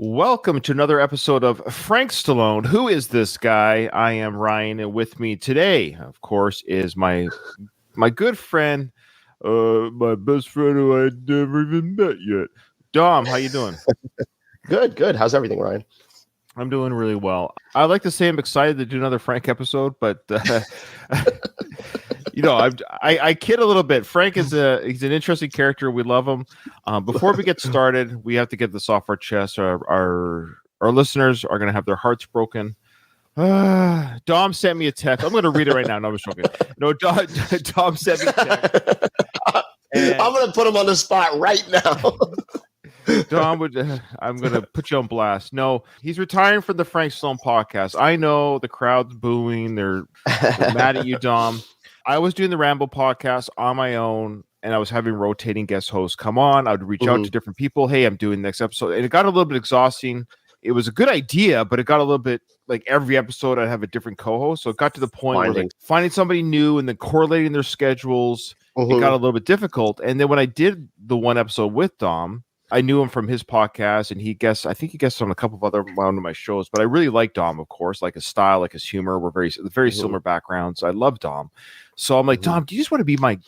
Welcome to another episode of Frank Stallone. Who is this guy? I am Ryan, and with me today, of course, is my good friend, my best friend who I never even met yet. Dom, how you doing? Good. How's everything, Ryan? I'm doing really well. I like to say I'm excited to do another Frank episode, but I kid a little bit. Frank is he's an interesting character. We love him. Before we get started, we have to get this off our chest. Our listeners are going to have their hearts broken. Dom sent me a text. I'm going to read it right now. No, I'm just joking. No, Dom sent me a text. I'm going to put him on the spot right now. Dom I'm going to put you on blast. No, he's retiring from the Frank Stallone podcast. I know the crowd's booing. They're mad at you, Dom. I was doing the Rambo podcast on my own, and I was having rotating guest hosts come on. I would reach out to different people. Hey, I'm doing the next episode. And it got a little bit exhausting. It was a good idea, but it got a little bit like every episode I'd have a different co-host. So it got to the point where like, finding somebody new and then correlating their schedules, it got a little bit difficult. And then when I did the one episode with Dom, I knew him from his podcast, and I think he guessed on a couple of other one of my shows. But I really like Dom, of course, like his style, like his humor. We're very similar backgrounds. I love Dom, so I'm like, Dom, do you just want to be my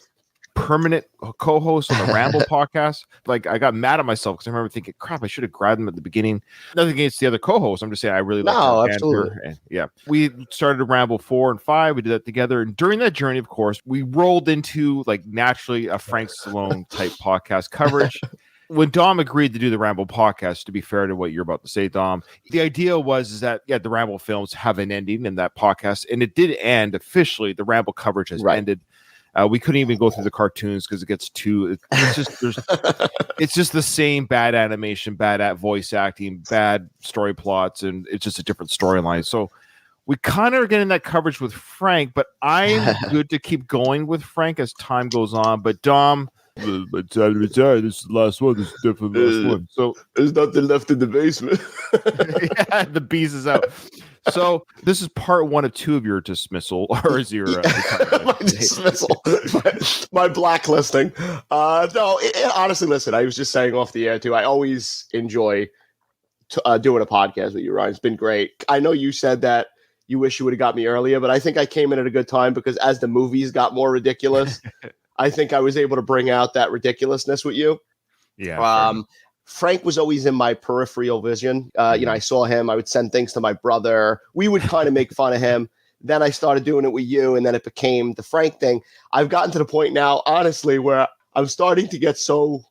permanent co-host on the Ramble podcast? Like, I got mad at myself because I remember thinking, crap, I should have grabbed him at the beginning. Nothing against the other co-hosts. I'm just saying I really like absolutely. And, yeah, we started Ramble 4 and 5. We did that together, and during that journey, of course, we rolled into like naturally a Frank Stallone type podcast coverage. When Dom agreed to do the Ramble podcast, to be fair to what you're about to say, Dom, the idea was that the Ramble films have an ending in that podcast, and it did end officially. The Ramble coverage has ended. We couldn't even go through the cartoons because it gets too. It's just the same bad animation, bad voice acting, bad story plots, and it's just a different storyline. So we kind of are getting that coverage with Frank, but I'm good to keep going with Frank as time goes on. But Dom. By the time we retire, this is the last one. This is definitely the last one. So there's nothing left in the basement. Yeah, the bees is out. So this is part 1 of 2 of your dismissal, or is your my dismissal, my blacklisting. No, honestly, listen. I was just saying off the air too. I always enjoy doing a podcast with you, Ryan. It's been great. I know you said that you wish you would have got me earlier, but I think I came in at a good time because as the movies got more ridiculous. I think I was able to bring out that ridiculousness with you. Yeah. Frank was always in my peripheral vision. I saw him. I would send things to my brother. We would kind of make fun of him. Then I started doing it with you, and then it became the Frank thing. I've gotten to the point now, honestly, where I'm starting to get so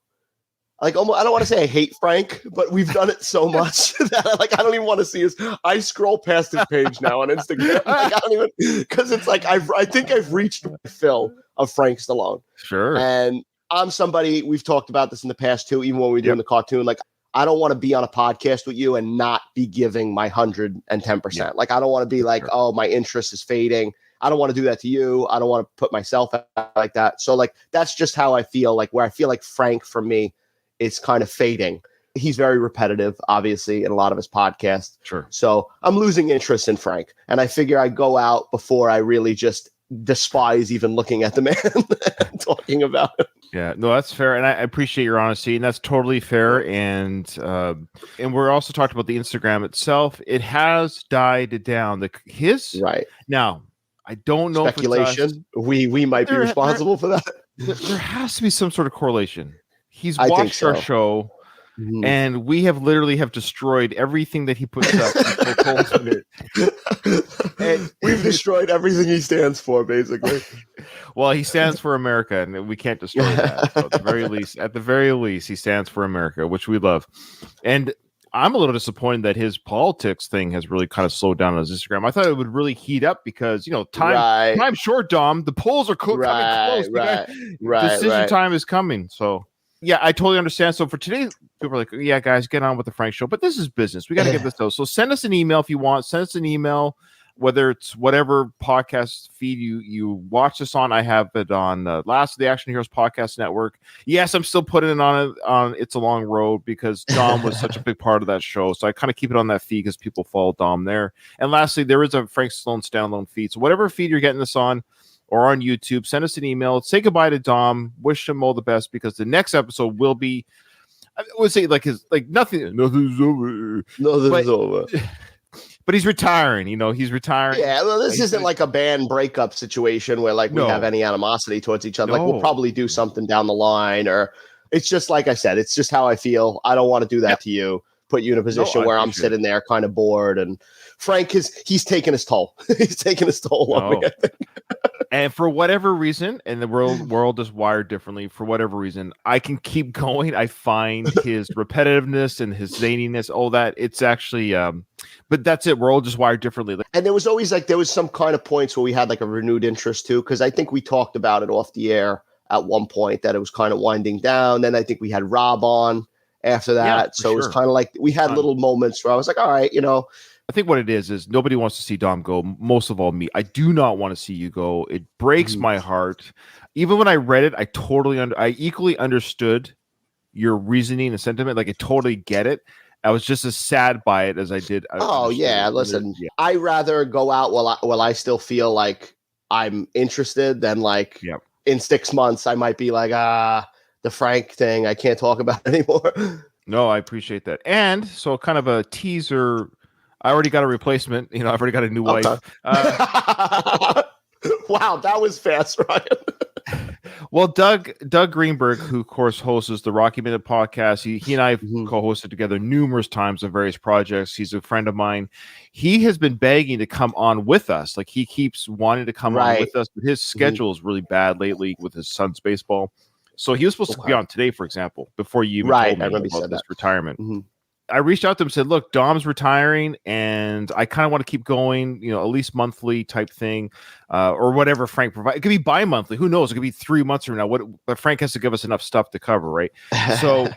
like almost, I don't want to say I hate Frank, but we've done it so much that I don't even want to see his. I scroll past his page now on Instagram. Like, I don't even, because it's like I think I've reached my fill of Frank Stallone. Sure. And I'm somebody, we've talked about this in the past too, even when we were doing the cartoon. Like, I don't want to be on a podcast with you and not be giving my 110%. Yeah. Like, I don't want to be like, oh, my interest is fading. I don't want to do that to you. I don't want to put myself out like that. So like, that's just how I feel. Like, where I feel like Frank for me, it's kind of fading. He's very repetitive, obviously, in a lot of his podcasts. Sure. So I'm losing interest in Frank. And I figure I go out before I really just despise even looking at the man and talking about him. Yeah, no, that's fair. And I appreciate your honesty, and that's totally fair. And we're also talking about the Instagram itself. It has died down. Right. Now, I don't know speculation. If it's us. We might be responsible for that. There has to be some sort of correlation. He's I watched think so. our show, and we have literally destroyed everything that he puts up. And we've destroyed everything he stands for, basically. Well, he stands for America, and we can't destroy that. So at the very least, he stands for America, which we love. And I'm a little disappointed that his politics thing has really kind of slowed down on his Instagram. I thought it would really heat up because, time short, Dom. The polls are coming close. Decision time is coming. So, yeah, I totally understand. So for today, people are like, yeah, guys, get on with the Frank show. But this is business. We got to get this out. So send us an email if you want. Send us an email, whether it's whatever podcast feed you watch this on. I have it on Last of the Action Heroes Podcast Network. Yes, I'm still putting it on It's a Long Road because Dom was such a big part of that show. So I kind of keep it on that feed because people follow Dom there. And lastly, there is a Frank Stallone standalone feed. So whatever feed you're getting this on, or on YouTube, send us an email. Say goodbye to Dom. Wish him all the best because the next episode will be I would say like nothing's over. Nothing's over. But he's retiring. He's retiring. Yeah, well, this isn't like a band breakup situation where like we have any animosity towards each other. Like we'll probably do something down the line, or it's just like I said, it's just how I feel. I don't want to do that to you. Put you in a position where I'm sitting there kind of bored. And Frank he's taking his toll. He's taking his toll on me, I think. And for whatever reason, and the world is wired differently, for whatever reason, I can keep going. I find his repetitiveness and his zaniness, all that. It's actually, but that's it. We're all just wired differently. And there was always there was some kind of points where we had like a renewed interest too, because I think we talked about it off the air at one point that it was kind of winding down. Then I think we had Rob on after that. So it was kind of like we had little moments where I was like, all right, I think what it is nobody wants to see Dom go. Most of all, me. I do not want to see you go. It breaks my heart. Even when I read it, I equally understood your reasoning and sentiment. Like I totally get it. I was just as sad by it as I did. Listen, I rather go out while I still feel like I'm interested than like in 6 months I might be like the Frank thing. I can't talk about it anymore. No, I appreciate that. And so kind of a teaser. I already got a replacement. I've already got a new wife. Wow, that was fast, Ryan. Well, Doug Greenberg, who of course hosts the Rocky Minute podcast, he and I have co-hosted together numerous times on various projects. He's a friend of mine. He has been begging to come on with us. Like he keeps wanting to come on with us, but his schedule is really bad lately with his son's baseball. So he was supposed to be on today, for example, before you even told me about this retirement. I reached out to him and said, look, Dom's retiring and I kind of want to keep going, at least monthly type thing, or whatever Frank provides. It could be bi-monthly. Who knows? It could be 3 months from now. But Frank has to give us enough stuff to cover, right? So,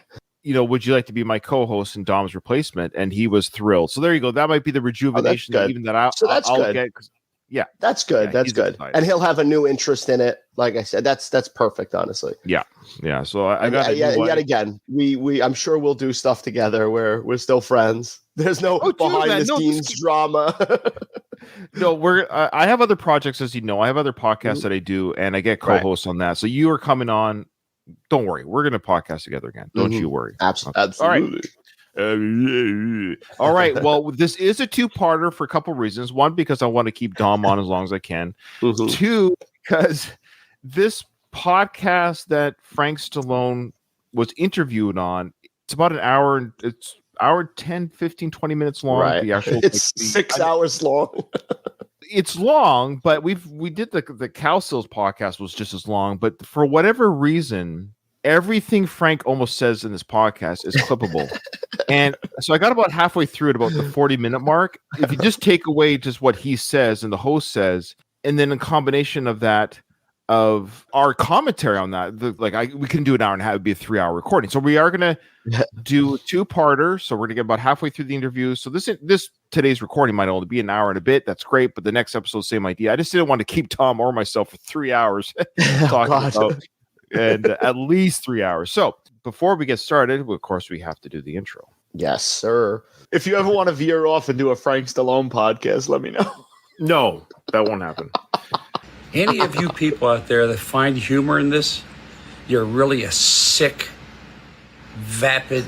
would you like to be my co-host and Dom's replacement? And he was thrilled. So there you go. That might be the rejuvenation I'll get. Yeah, that's good. That's good. And he'll have a new interest in it. Like I said, that's perfect, honestly. Yeah. So I got yet again. We I'm sure we'll do stuff together where we're still friends. There's no behind the scenes drama. No, I have other projects, as you know. I have other podcasts that I do, and I get co-hosts on that. So you are coming on. Don't worry, we're going to podcast together again. Don't you worry. Absolutely. All right. All right. Well, this is a two-parter for a couple reasons. One, because I want to keep Dom on as long as I can. Two, because this podcast that Frank Stallone was interviewed on, it's about an hour and it's hour 10, 15, 20 minutes long. Right. The actual, it's 6 hours long. It's long, but we did the Cow Sills podcast was just as long. But for whatever reason, everything Frank almost says in this podcast is clippable. And so I got about halfway through at about the 40-minute mark. If you just take away just what he says and the host says, and then a combination of that, of our commentary on that, we can do an hour and a half, it'd be a 3-hour recording. So we are going to do a two-parter. So we're going to get about halfway through the interview. So this today's recording might only be an hour and a bit. That's great. But the next episode, same idea. I just didn't want to keep Tom or myself for 3 hours talking about and at least 3 hours. So before we get started, of course, we have to do the intro. Yes, sir. If you ever want to veer off and do a Frank Stallone podcast, let me know. No, that won't happen. Any of you people out there that find humor in this, you're really a sick, vapid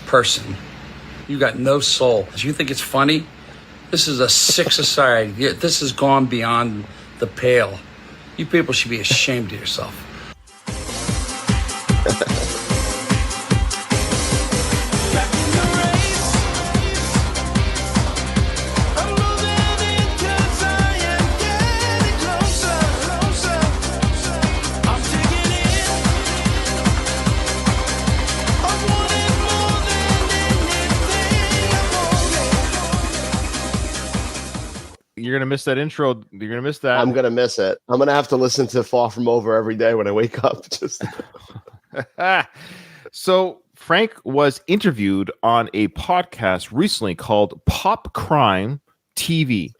person. You got no soul. You think it's funny? This is a sick society. This has gone beyond the pale. You people should be ashamed of yourself. You're going to miss that intro. You're going to miss that. I'm going to miss it. I'm going to have to listen to Far From Over every day when I wake up. So Frank was interviewed on a podcast recently called Pop Crime TV.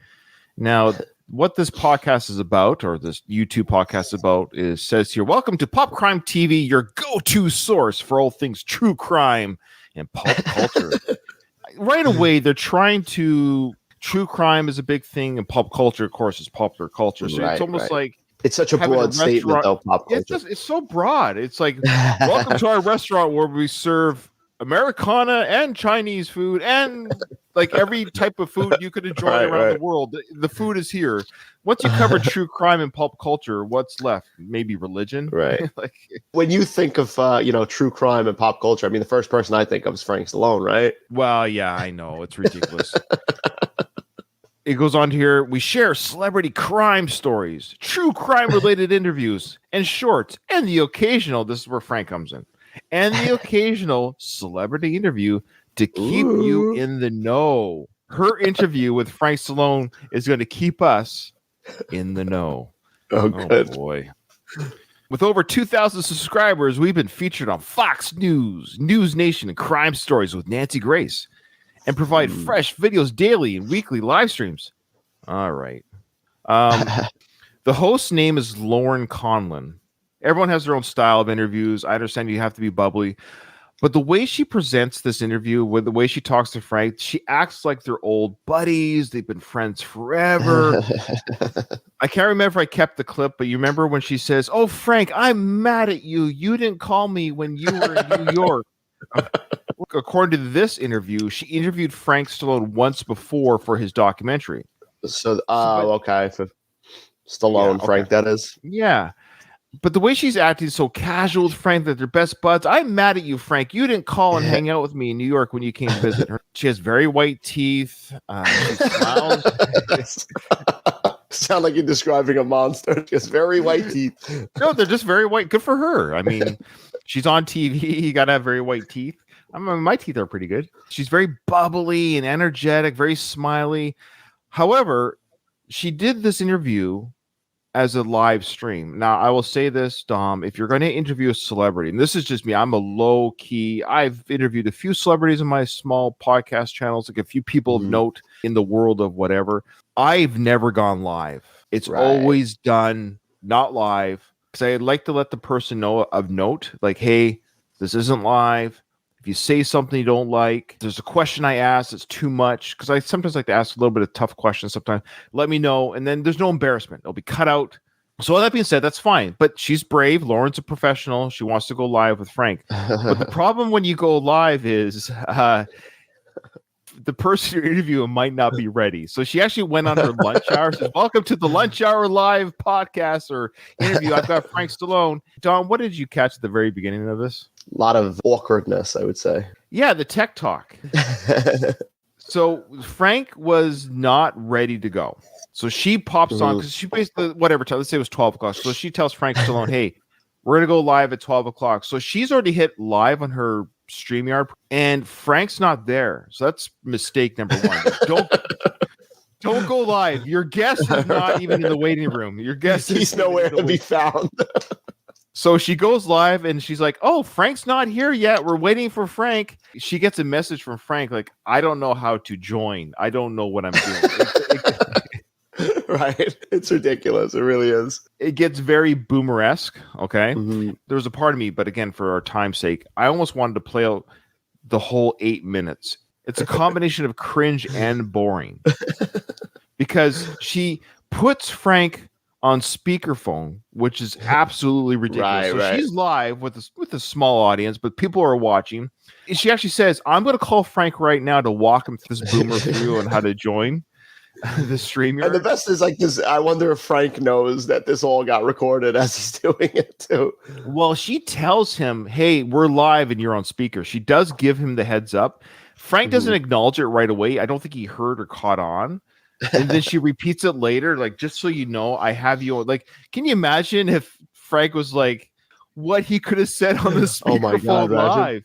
Now, what this podcast is about, or this YouTube podcast is about, says here, welcome to Pop Crime TV, your go-to source for all things true crime and pop culture. Right away, they're trying to... True crime is a big thing, and pop culture, of course, is popular culture. So it's almost like It's such a having broad statement, though. Pop It's culture. it's so broad. It's like, welcome to our restaurant where we serve Americana and Chinese food and like every type of food you could enjoy around the world. The food is here. Once you cover true crime and pulp culture, what's left? Maybe religion, right? Like, when you think of true crime and pop culture, I mean, the first person I think of is Frank Stallone, right? Well, yeah, I know it's ridiculous. It goes on here. We share celebrity crime stories, true crime related interviews, and shorts, and the occasional. This is where Frank comes in, and the occasional celebrity interview to keep you in the know. Her interview with Frank Stallone is going to keep us in the know. Oh good boy. With over 2,000 subscribers, we've been featured on Fox News, News Nation, and Crime Stories with Nancy Grace, and provide fresh videos daily and weekly live streams. All right. The host's name is Lauren Conlon. Everyone has their own style of interviews. I understand you have to be bubbly, but the way she presents this interview, with the way she talks to Frank, she acts like they're old buddies. They've been friends forever. I can't remember if I kept the clip, but you remember when she says, "Oh, Frank, I'm mad at you. You didn't call me when you were in New York." According to this interview, she interviewed Frank Stallone once before for his documentary. So, okay. For Stallone, Frank, that is. Yeah. But the way she's acting so casual with Frank that they're best buds. I'm mad at you, Frank. You didn't call and hang out with me in New York when you came to visit her. She has very white teeth. She smiles. Sound like you're describing a monster. She has very white teeth. No, they're just very white. Good for her. I mean, she's on TV. You got to have very white teeth. I mean, my teeth are pretty good. She's very bubbly and energetic, very smiley. However, she did this interview as a live stream. Now, I will say this, Dom, if you're going to interview a celebrity, and this is just me, I'm a low key, I've interviewed a few celebrities in my small podcast channels, like a few people of note in the world of whatever. I've never gone live. It's always done not live, because I like to let the person know of note, like, hey, this isn't live. If you say something you don't like, there's a question I ask that's too much, because I sometimes like to ask a little bit of tough questions sometimes. Let me know, and then there's no embarrassment. It'll be cut out. So all that being said, that's fine. But she's brave. Lauren's a professional. She wants to go live with Frank. But the problem when you go live is the person you're interviewing might not be ready. So she actually went on her lunch hour. Says, "Welcome to the Lunch Hour Live podcast or interview. I've got Frank Stallone." Don, what did you catch at the very beginning of this? A lot of awkwardness, I would say. Yeah, the tech talk. So Frank was not ready to go. So she pops on, because she basically, whatever time, let's say it was 12 o'clock. So she tells Frank Stallone, "Hey, we're going to go live at 12 o'clock. So she's already hit live on her StreamYard, and Frank's not there. So that's mistake number one. Don't go live. Your guest is not even in the waiting room. Your guest He's nowhere to be found. So she goes live and she's like, "Oh, Frank's not here yet. We're waiting for Frank." She gets a message from Frank like, "I don't know how to join. I don't know what I'm doing." Right. It's ridiculous. It really is. It gets very boomer-esque. Okay. There's a part of me, but again, for our time's sake, I almost wanted to play out the whole 8 minutes. It's a combination of cringe and boring, because she puts Frank on speakerphone, which is absolutely ridiculous. She's live with a small audience, but people are watching. She actually says, "I'm going to call Frank right now to walk him through this boomer through on how to join the StreamYard." And the best is like this. I wonder if Frank knows that this all got recorded as he's doing it too. Well, she tells him, "Hey, we're live and you're on speaker." She does give him the heads up. Frank doesn't acknowledge it right away. I don't think he heard or caught on. And then she repeats it later, like, "Just so you know, I have you on." Like, can you imagine if Frank was like, what he could have said on the speakerphone live?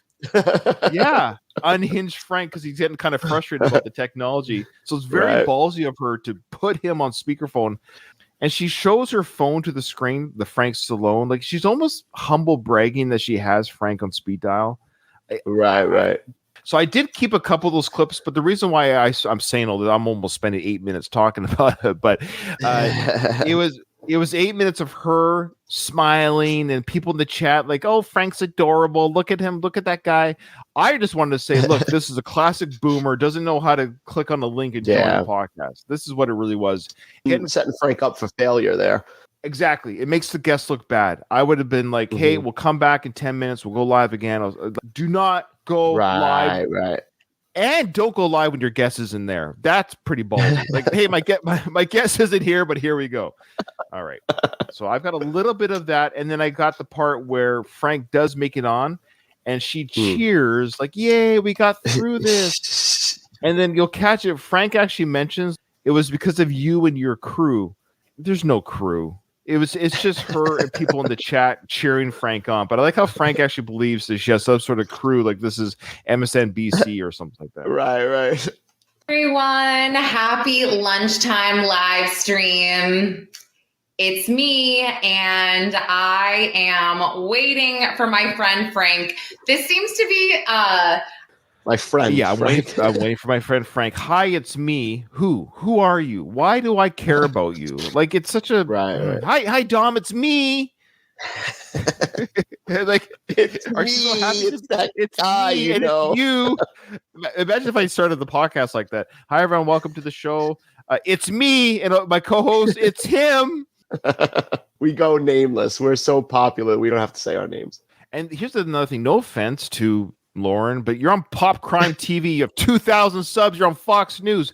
Yeah, unhinged Frank, because he's getting kind of frustrated about the technology. So it's very ballsy of her to put him on speakerphone. And she shows her phone to the screen, the Frank Stallone. Like, she's almost humble bragging that she has Frank on speed dial. Right. So I did keep a couple of those clips, but the reason why I'm saying all that, I'm almost spending 8 minutes talking about it, but it was 8 minutes of her smiling and people in the chat like, "Oh, Frank's adorable. Look at him. Look at that guy." I just wanted to say, look, this is a classic boomer, doesn't know how to click on the link and join the podcast. This is what it really was. Setting Frank up for failure there. Exactly. It makes the guests look bad. I would have been like, hey, we'll come back in 10 minutes. We'll go live again. Do not go live. Right. And don't go live when your guest is in there. That's pretty ballsy. Like, hey, my guest isn't here, but here we go. All right. So I've got a little bit of that. And then I got the part where Frank does make it on and she cheers like, yay, we got through this. And then you'll catch it. Frank actually mentions it was because of you and your crew. There's no crew. It's just her and people in the chat cheering Frank on. But I like how Frank actually believes that she has some sort of crew, like this is MSNBC or something like that. Right. Everyone, happy lunchtime live stream. It's me, and I am waiting for my friend Frank. This seems to be my friend. Yeah, I'm waiting for my friend Frank. Hi, it's me. Who are you? Why do I care about you? Like, it's such a right. Hi, Dom. It's me. Like, it's are me. you so happy? It's that it's guy, me, and it's you. Imagine if I started the podcast like that. Hi, everyone. Welcome to the show. It's me and my co-host. It's him. We go nameless. We're so popular. We don't have to say our names. And here's another thing. No offense to Lauren, but you're on Pop Crime TV. You have 2,000 subs. You're on Fox News.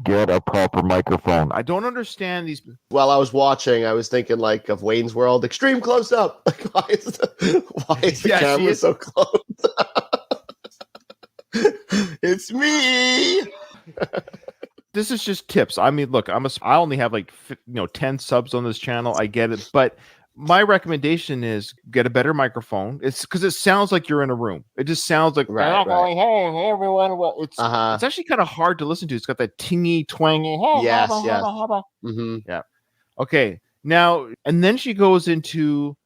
Get a proper microphone. I don't understand these. While I was watching, I was thinking like of Wayne's World, extreme close up. Like, why is the camera so close? It's me. This is just tips. I mean, look, I only have like 10 subs on this channel. I get it, but my recommendation is get a better microphone. It's because it sounds like you're in a room. It just sounds like right. Hey everyone. Well, it's actually kind of hard to listen to. It's got that tingy twangy. Yes. Yeah. Okay. Now, and then she goes into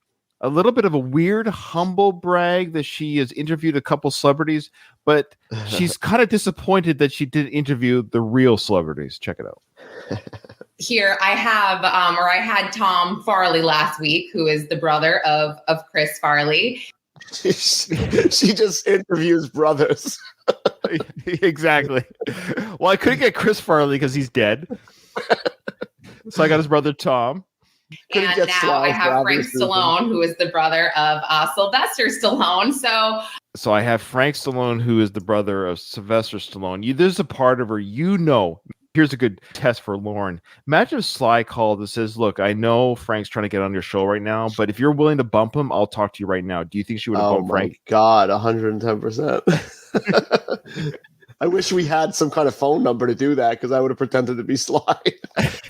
a little bit of a weird humble brag that she has interviewed a couple celebrities, but she's kind of disappointed that she didn't interview the real celebrities. Check it out. Here I have, I had Tom Farley last week, who is the brother of Chris Farley. She just interviews brothers. Exactly. Well, I couldn't get Chris Farley because he's dead. So I got his brother Tom. And now I have Frank Stallone, who is the brother of Sylvester Stallone. So I have Frank Stallone, who is the brother of Sylvester Stallone. There's a part of her, here's a good test for Lauren. Imagine if Sly called and says, look, I know Frank's trying to get on your show right now, but if you're willing to bump him, I'll talk to you right now. Do you think she would have bumped Frank? Oh, my God, 110%. I wish we had some kind of phone number to do that because I would have pretended to be Sly.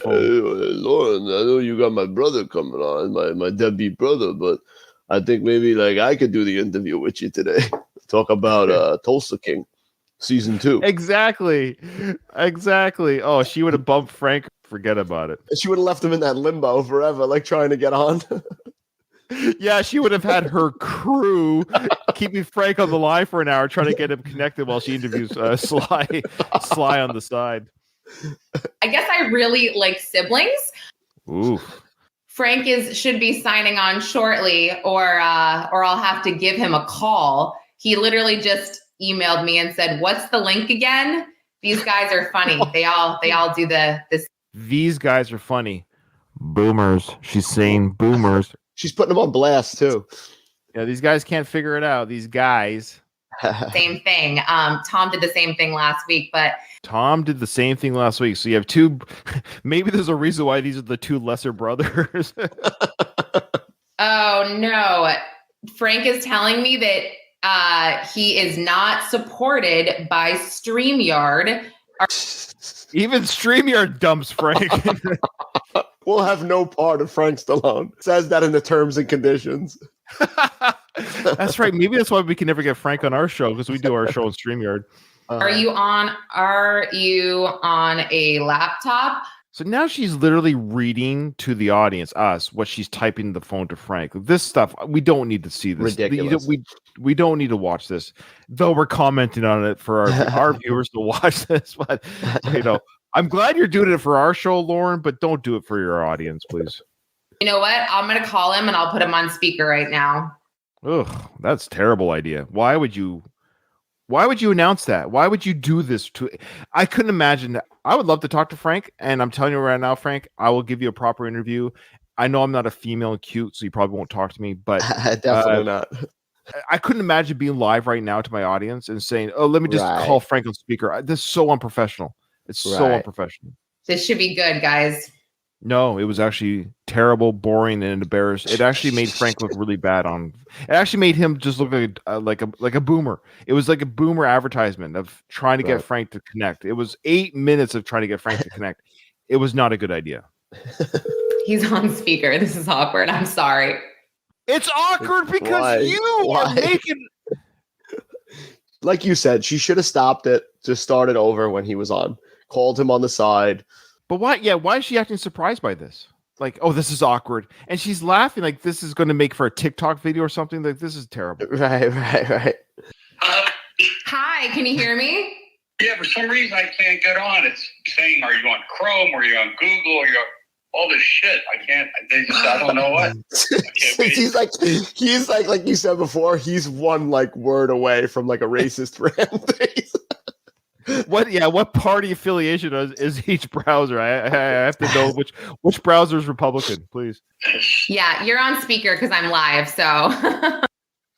Lauren, I know you got my brother coming on, my deadbeat brother, but I think maybe like I could do the interview with you today. Talk about Tulsa King. Season 2. Exactly. Oh, she would have bumped Frank. Forget about it. She would have left him in that limbo forever, like trying to get on. Yeah, she would have had her crew keeping Frank on the line for an hour, trying to get him connected while she interviews Sly on the side. I guess I really like siblings. Ooh. Frank should be signing on shortly, or I'll have to give him a call. He literally just emailed me and said, "What's the link again?" These guys are funny. They all do this. These guys are funny. Boomers. She's saying boomers. She's putting them on blast too. Yeah, these guys can't figure it out. These guys. Same thing. Tom did the same thing last week, but Tom did the same thing last week. So you have two. Maybe there's a reason why these are the two lesser brothers. Oh no, Frank is telling me that he is not supported by StreamYard. Even StreamYard dumps Frank. We'll have no part of Frank Stallone. It says that in the terms and conditions. That's right. Maybe that's why we can never get Frank on our show, because we do our show on StreamYard. Are you on a laptop? So now she's literally reading to the audience, us, what she's typing in the phone to Frank. This stuff, we don't need to see this. Ridiculous. We don't need to watch this, though we're commenting on it for our viewers to watch this. But, I'm glad you're doing it for our show, Lauren, but don't do it for your audience, please. You know what? I'm going to call him and I'll put him on speaker right now. Ugh, that's a terrible idea. Why would you announce that? Why would you do this I couldn't imagine that. I would love to talk to Frank, and I'm telling you right now, Frank, I will give you a proper interview. I know I'm not a female and cute, so you probably won't talk to me, but Definitely not. I couldn't imagine being live right now to my audience and saying, "Oh, let me just call Frank on speaker." This is so unprofessional. It's so unprofessional. This should be good, guys. No, it was actually terrible, boring, and embarrassed. It actually made Frank look really bad. It actually made him just look like a boomer. It was like a boomer advertisement of trying to get Frank to connect. It was 8 minutes of trying to get Frank to connect. It was not a good idea. He's on speaker. This is awkward. I'm sorry. It's awkward because you are making. Like you said, she should have stopped it. Just started over when he was on. Called him on the side. But why? Yeah, why is she acting surprised by this? Like, oh, this is awkward, and she's laughing like this is going to make for a TikTok video or something. Like, this is terrible. Right. Hi, can you hear me? Yeah, for some reason I can't get on. It's saying, "Are you on Chrome? Or are you on Google? Or you're all this shit?" I can't. I don't know what. he's like you said before. He's one like word away from like a racist brand face. What party affiliation is each browser? I have to know which browser is Republican, please. Yeah, you're on speaker because I'm live, so.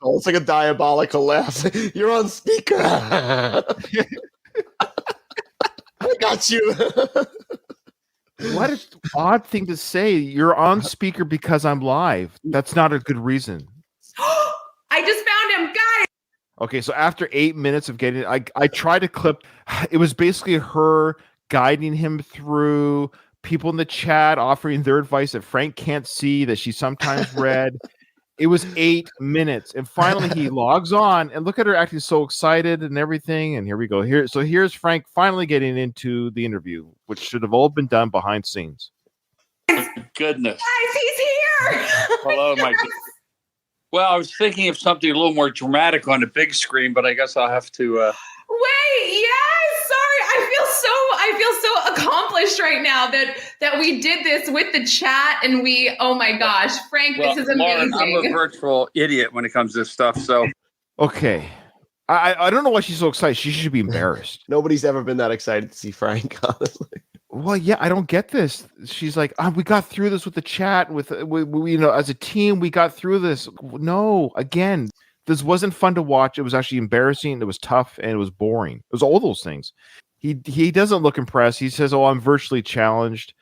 Oh, it's like a diabolical laugh. You're on speaker. I got you. What an odd thing to say. You're on speaker because I'm live. That's not a good reason. I just found him, guys. Okay, so after 8 minutes of getting, I tried to clip. It was basically her guiding him through, people in the chat offering their advice that Frank can't see, that she sometimes read. It was 8 minutes, and finally he logs on, and look at her acting so excited and everything. And here we go. Here's Frank finally getting into the interview, which should have all been done behind scenes. Goodness. Guys, he's here. Hello, my goodness. Well, I was thinking of something a little more dramatic on the big screen, but I guess I'll have to. Wait, yes, sorry. I feel so accomplished right now that we did this with the chat, and we. Oh my gosh, Frank, this is amazing. Lauren, I'm a virtual idiot when it comes to this stuff. So okay, I don't know why she's so excited. She should be embarrassed. Nobody's ever been that excited to see Frank, honestly. Well, yeah, I don't get this. She's like, we got through this with the chat, with we, as a team, we got through this. No, again, this wasn't fun to watch. It was actually embarrassing. It was tough, and it was boring. It was all those things. He doesn't look impressed. He says, "Oh, I'm virtually challenged."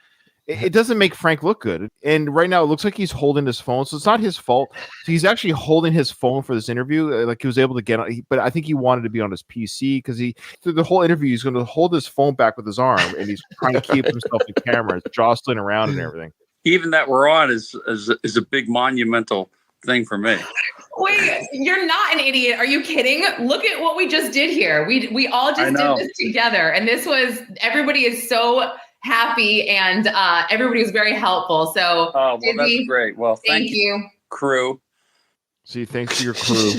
It doesn't make Frank look good. And right now, it looks like he's holding his phone, so it's not his fault. So he's actually holding his phone for this interview. Like he was able to get on, but I think he wanted to be on his PC because through the whole interview, he's going to hold his phone back with his arm, and he's trying to keep himself in camera, jostling around and everything. Even that we're on is a big monumental thing for me. Wait, you're not an idiot. Are you kidding? Look at what we just did here. We all just did this together, and everybody is so happy, and everybody was very helpful. So, well, that's great. Well, thank you, crew. See, thanks to your crew.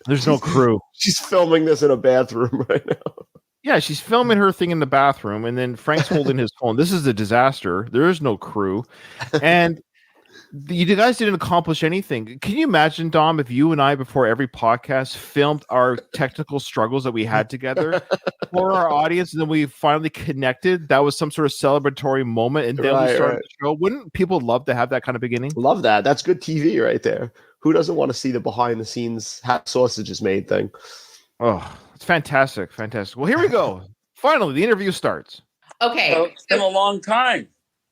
There's no crew. She's filming this in a bathroom right now. Yeah, she's filming her thing in the bathroom, and then Frank's holding his phone. This is a disaster. There is no crew, and you guys didn't accomplish anything. Can you imagine, Dom, if you and I, before every podcast, filmed our technical struggles that we had together for our audience, and then we finally connected? That was some sort of celebratory moment, and then we started the show. Wouldn't people love to have that kind of beginning? Love that. That's good TV right there. Who doesn't want to see the behind-the-scenes how sausage is made thing? Oh, it's fantastic. Fantastic. Well, here we go. Finally, the interview starts. Okay. So it's been a long time.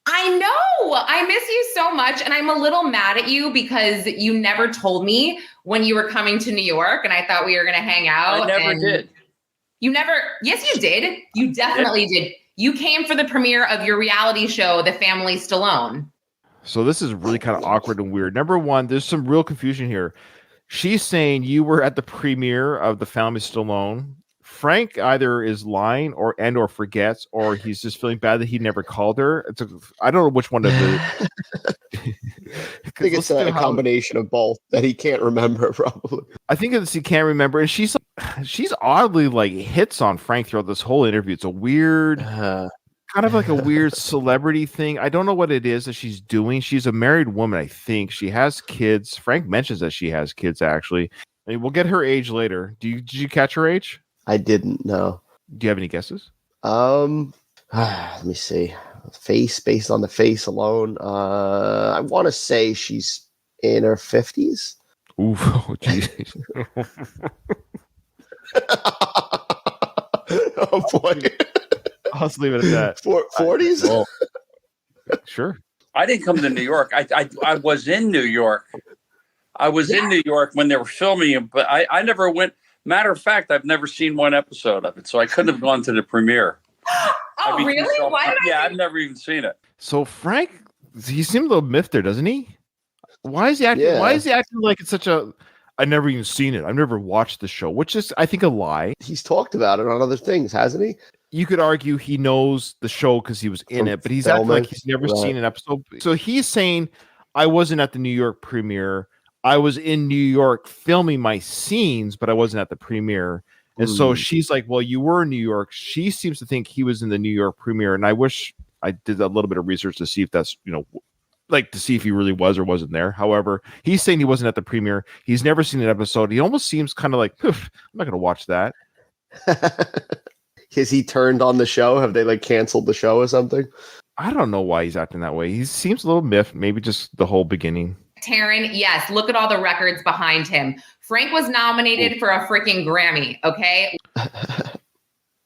I know. I miss you so much. And I'm a little mad at you because you never told me when you were coming to New York, and I thought we were going to hang out. I never did. You never. Yes, you did. You definitely did. You came for the premiere of your reality show, The Family Stallone. So this is really kind of awkward and weird. Number one, there's some real confusion here. She's saying you were at the premiere of The Family Stallone. Frank either is lying or forgets, or he's just feeling bad that he never called her. I don't know which one of the. I think it's a combination of both that he can't remember. Probably. I think it's he can't remember, and she's oddly like hits on Frank throughout this whole interview. It's a weird, kind of like a weird celebrity thing. I don't know what it is that she's doing. She's a married woman, I think. She has kids. Frank mentions that she has kids. Actually, I mean, we'll get her age later. Did you catch her age? I didn't know. Do you have any guesses? Let me see. face, based on the face alone. I want to say she's in her 50s. Ooh, oh, geez. Oh boy. I'll just leave it at that. 40s? Oh, sure. I didn't come to New York. I was in New York. I was in New York when they were filming it, but I never went. Matter of fact, I've never seen one episode of it, so I couldn't have gone to the premiere. Oh, really? Why did I've never even seen it. So Frank, he seemed a little miffed there, doesn't he? Why is he acting? Yeah. Why is he acting like it's such a? I've never even seen it. I've never watched the show, which is, I think, a lie. He's talked about it on other things, hasn't he? You could argue he knows the show because he was in From it, but he's acting like filming, he's never right. seen an episode. So he's saying, I wasn't at the New York premiere. I was in New York filming my scenes, but I wasn't at the premiere. And so she's like, well, you were in New York. She seems to think he was in the New York premiere. And I wish I did a little bit of research to see if that's, like to see if he really was or wasn't there. However, he's saying he wasn't at the premiere. He's never seen an episode. He almost seems kind of like, I'm not going to watch that. Has he turned on the show? Have they like canceled the show or something? I don't know why he's acting that way. He seems a little miffed, maybe just the whole beginning. Taryn, yes, look at all the records behind him. Frank was nominated for a freaking Grammy, okay?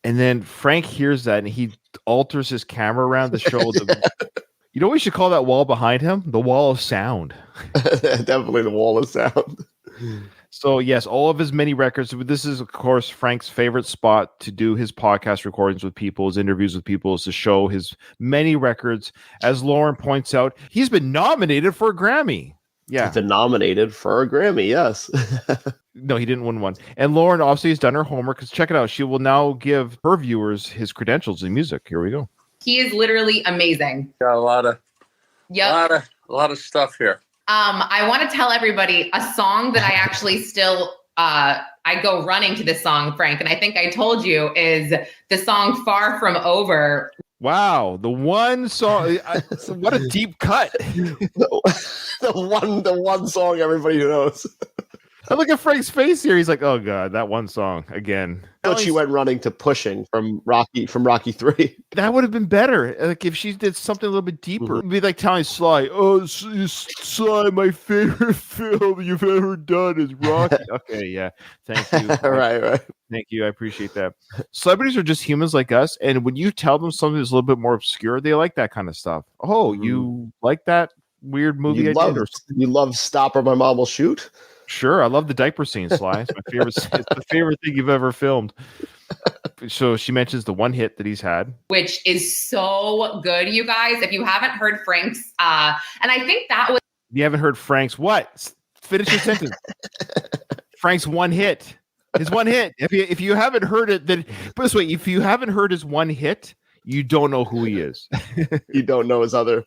And then Frank hears that and he alters his camera around to show the. You know what we should call that wall behind him? The wall of sound. Definitely the wall of sound. So, yes, all of his many records. This is, of course, Frank's favorite spot to do his podcast recordings with people, his interviews with people, is to show his many records. As Lauren points out, he's been nominated for a Grammy. Yeah. He's been nominated for a Grammy, yes. No, he didn't win one. And Lauren obviously has done her homework because check it out. She will now give her viewers his credentials in music. Here we go. He is literally amazing. Got a lot of stuff here. I want to tell everybody a song that I actually still I go running to this song, Frank, and I think I told you is the song "Far From Over." Wow, the one song. What a deep cut. the one song everybody knows. I look at Frank's face here. He's like, "Oh God, that one song again." I thought she went running to Pushing from Rocky 3. That would have been better. Like if she did something a little bit deeper. It'd be like telling Sly, "Oh, Sly, my favorite film you've ever done is Rocky." Okay, yeah, thank you. Right. Thank you. I appreciate that. Celebrities are just humans like us, and when you tell them something that's a little bit more obscure, they like that kind of stuff. Oh, you like that weird movie You love Stop or My Mom Will Shoot? Sure, I love the diaper scene, Sly. It's my favorite. It's the favorite thing you've ever filmed. So she mentions the one hit that he's had, which is so good, you guys. If you haven't heard Frank's, and I think that was. You haven't heard Frank's what? Finish your sentence. Frank's one hit. His one hit. If you haven't heard it, then put it this way: if you haven't heard his one hit, you don't know who he is. You don't know his other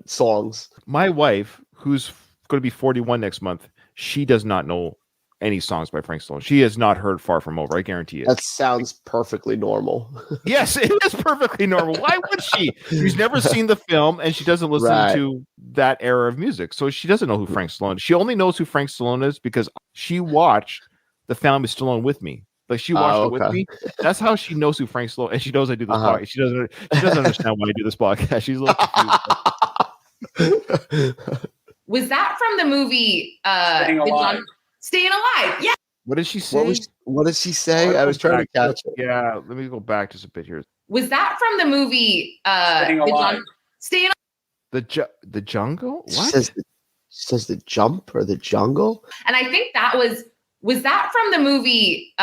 songs. My wife, who's going to be 41 next month, she does not know any songs by Frank Stallone. She has not heard Far From Over. I guarantee it. That sounds perfectly normal. Yes, it is perfectly normal. Why would she? She's never seen the film and she doesn't listen to that era of music. So she doesn't know who Frank Stallone is. She only knows who Frank Stallone is because she watched The Family Stallone with me. Like she watched it with me. That's how she knows who Frank Stallone, and she knows I do this podcast. She doesn't understand why I do this podcast. She's a little confused. Was that from the movie Staying Alive? Yeah. What did she say? What did she say? I was trying to catch it. Yeah, let me go back just a bit here. Was that from the movie Staying Alive? The Jungle? What? She says the jump or the jungle? And I think that was that from the movie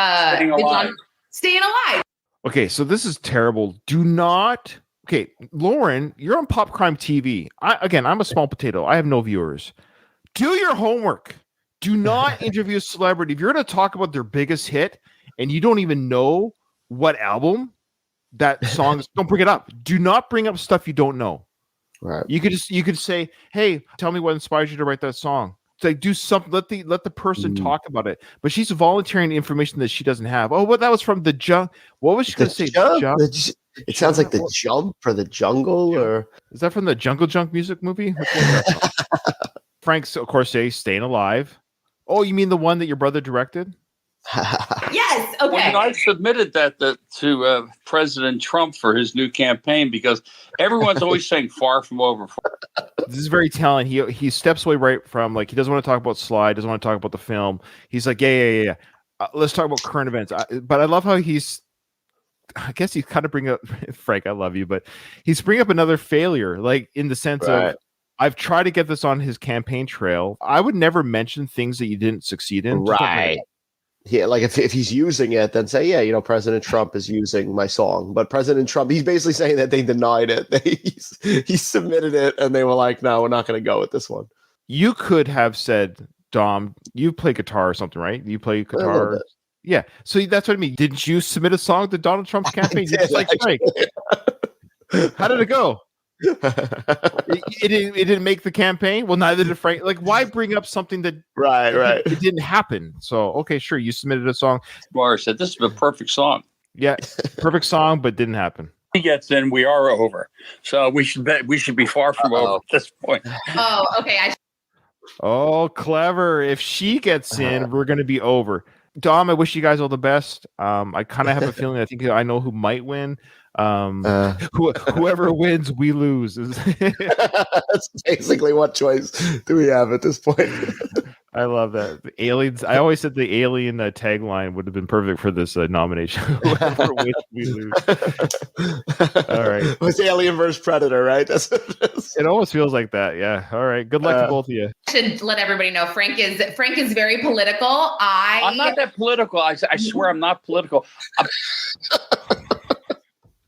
Staying Alive? Okay, so this is terrible. Do not. Okay, Lauren, you're on Pop Crime TV. I'm a small potato. I have no viewers. Do your homework. Do not interview a celebrity. If you're going to talk about their biggest hit and you don't even know what album that song is, don't bring it up. Do not bring up stuff you don't know. Right. You could say, "Hey, tell me what inspires you to write that song." It's like do something. Let the person talk about it. But she's volunteering information that she doesn't have. Oh, well, that was from the jump. What was she going to say? It sounds like the jump or the jungle, or is that from the Jungle Junk music movie? Which one is that from? Frank's, of course, Staying Alive. Oh, you mean the one that your brother directed? Yes. Okay. Well, I submitted that to President Trump for his new campaign because everyone's always saying "far from over." This is very telling. He steps away right from, like, he doesn't want to talk about Sly, doesn't want to talk about the film. He's like, yeah. Let's talk about current events. But I love how I guess he's kind of bring up Frank. I love you, but he's bring up another failure, like in the sense of, I've tried to get this on his campaign trail. I would never mention things that you didn't succeed in. Right. Yeah, like if he's using it, then say, yeah, President Trump is using my song. But President Trump, he's basically saying that they denied it. He submitted it, and they were like, no, we're not going to go with this one. You could have said, Dom, you play guitar or something, right? You play guitar. Yeah. So that's what I mean. Didn't you submit a song to Donald Trump's campaign? You're just like, Frank. How did it go? It didn't make the campaign. Well, neither did Frank. Like, why bring up something that right? It didn't happen. So okay, sure, you submitted a song. Laura said this is a perfect song. Yeah, perfect song, but didn't happen. He gets in, we are over. So we should be far from over at this point. Oh, okay. Oh, clever. If she gets in, we're going to be over. Dom, I wish you guys all the best. I kind of have a feeling. I think I know who might win. Whoever wins, we lose. That's basically what choice do we have at this point. I love that. The aliens. I always said the alien tagline would have been perfect for this nomination. Whoever wins, we lose. All right. It was Alien versus Predator, right? It almost feels like that. Yeah. All right. Good luck to both of you. I should let everybody know Frank is very political. I'm not that political. I swear I'm not political.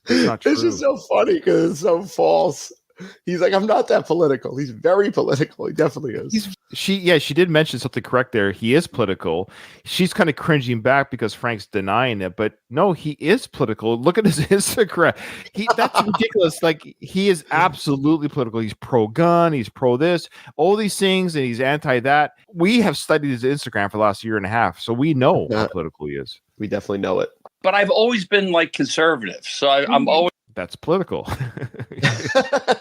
It's just so funny because it's so false. He's like, I'm not that political. He's very political. He definitely is. She did mention something correct there. He is political. She's kind of cringing back because Frank's denying it, but no, he is political. Look at his Instagram. That's ridiculous. Like, he is absolutely political. He's pro-gun. He's pro this, all these things, and he's anti that. We have studied his Instagram for the last year and a half, so we know how political he is. We definitely know it. But I've always been like conservative, so I'm always. That's political.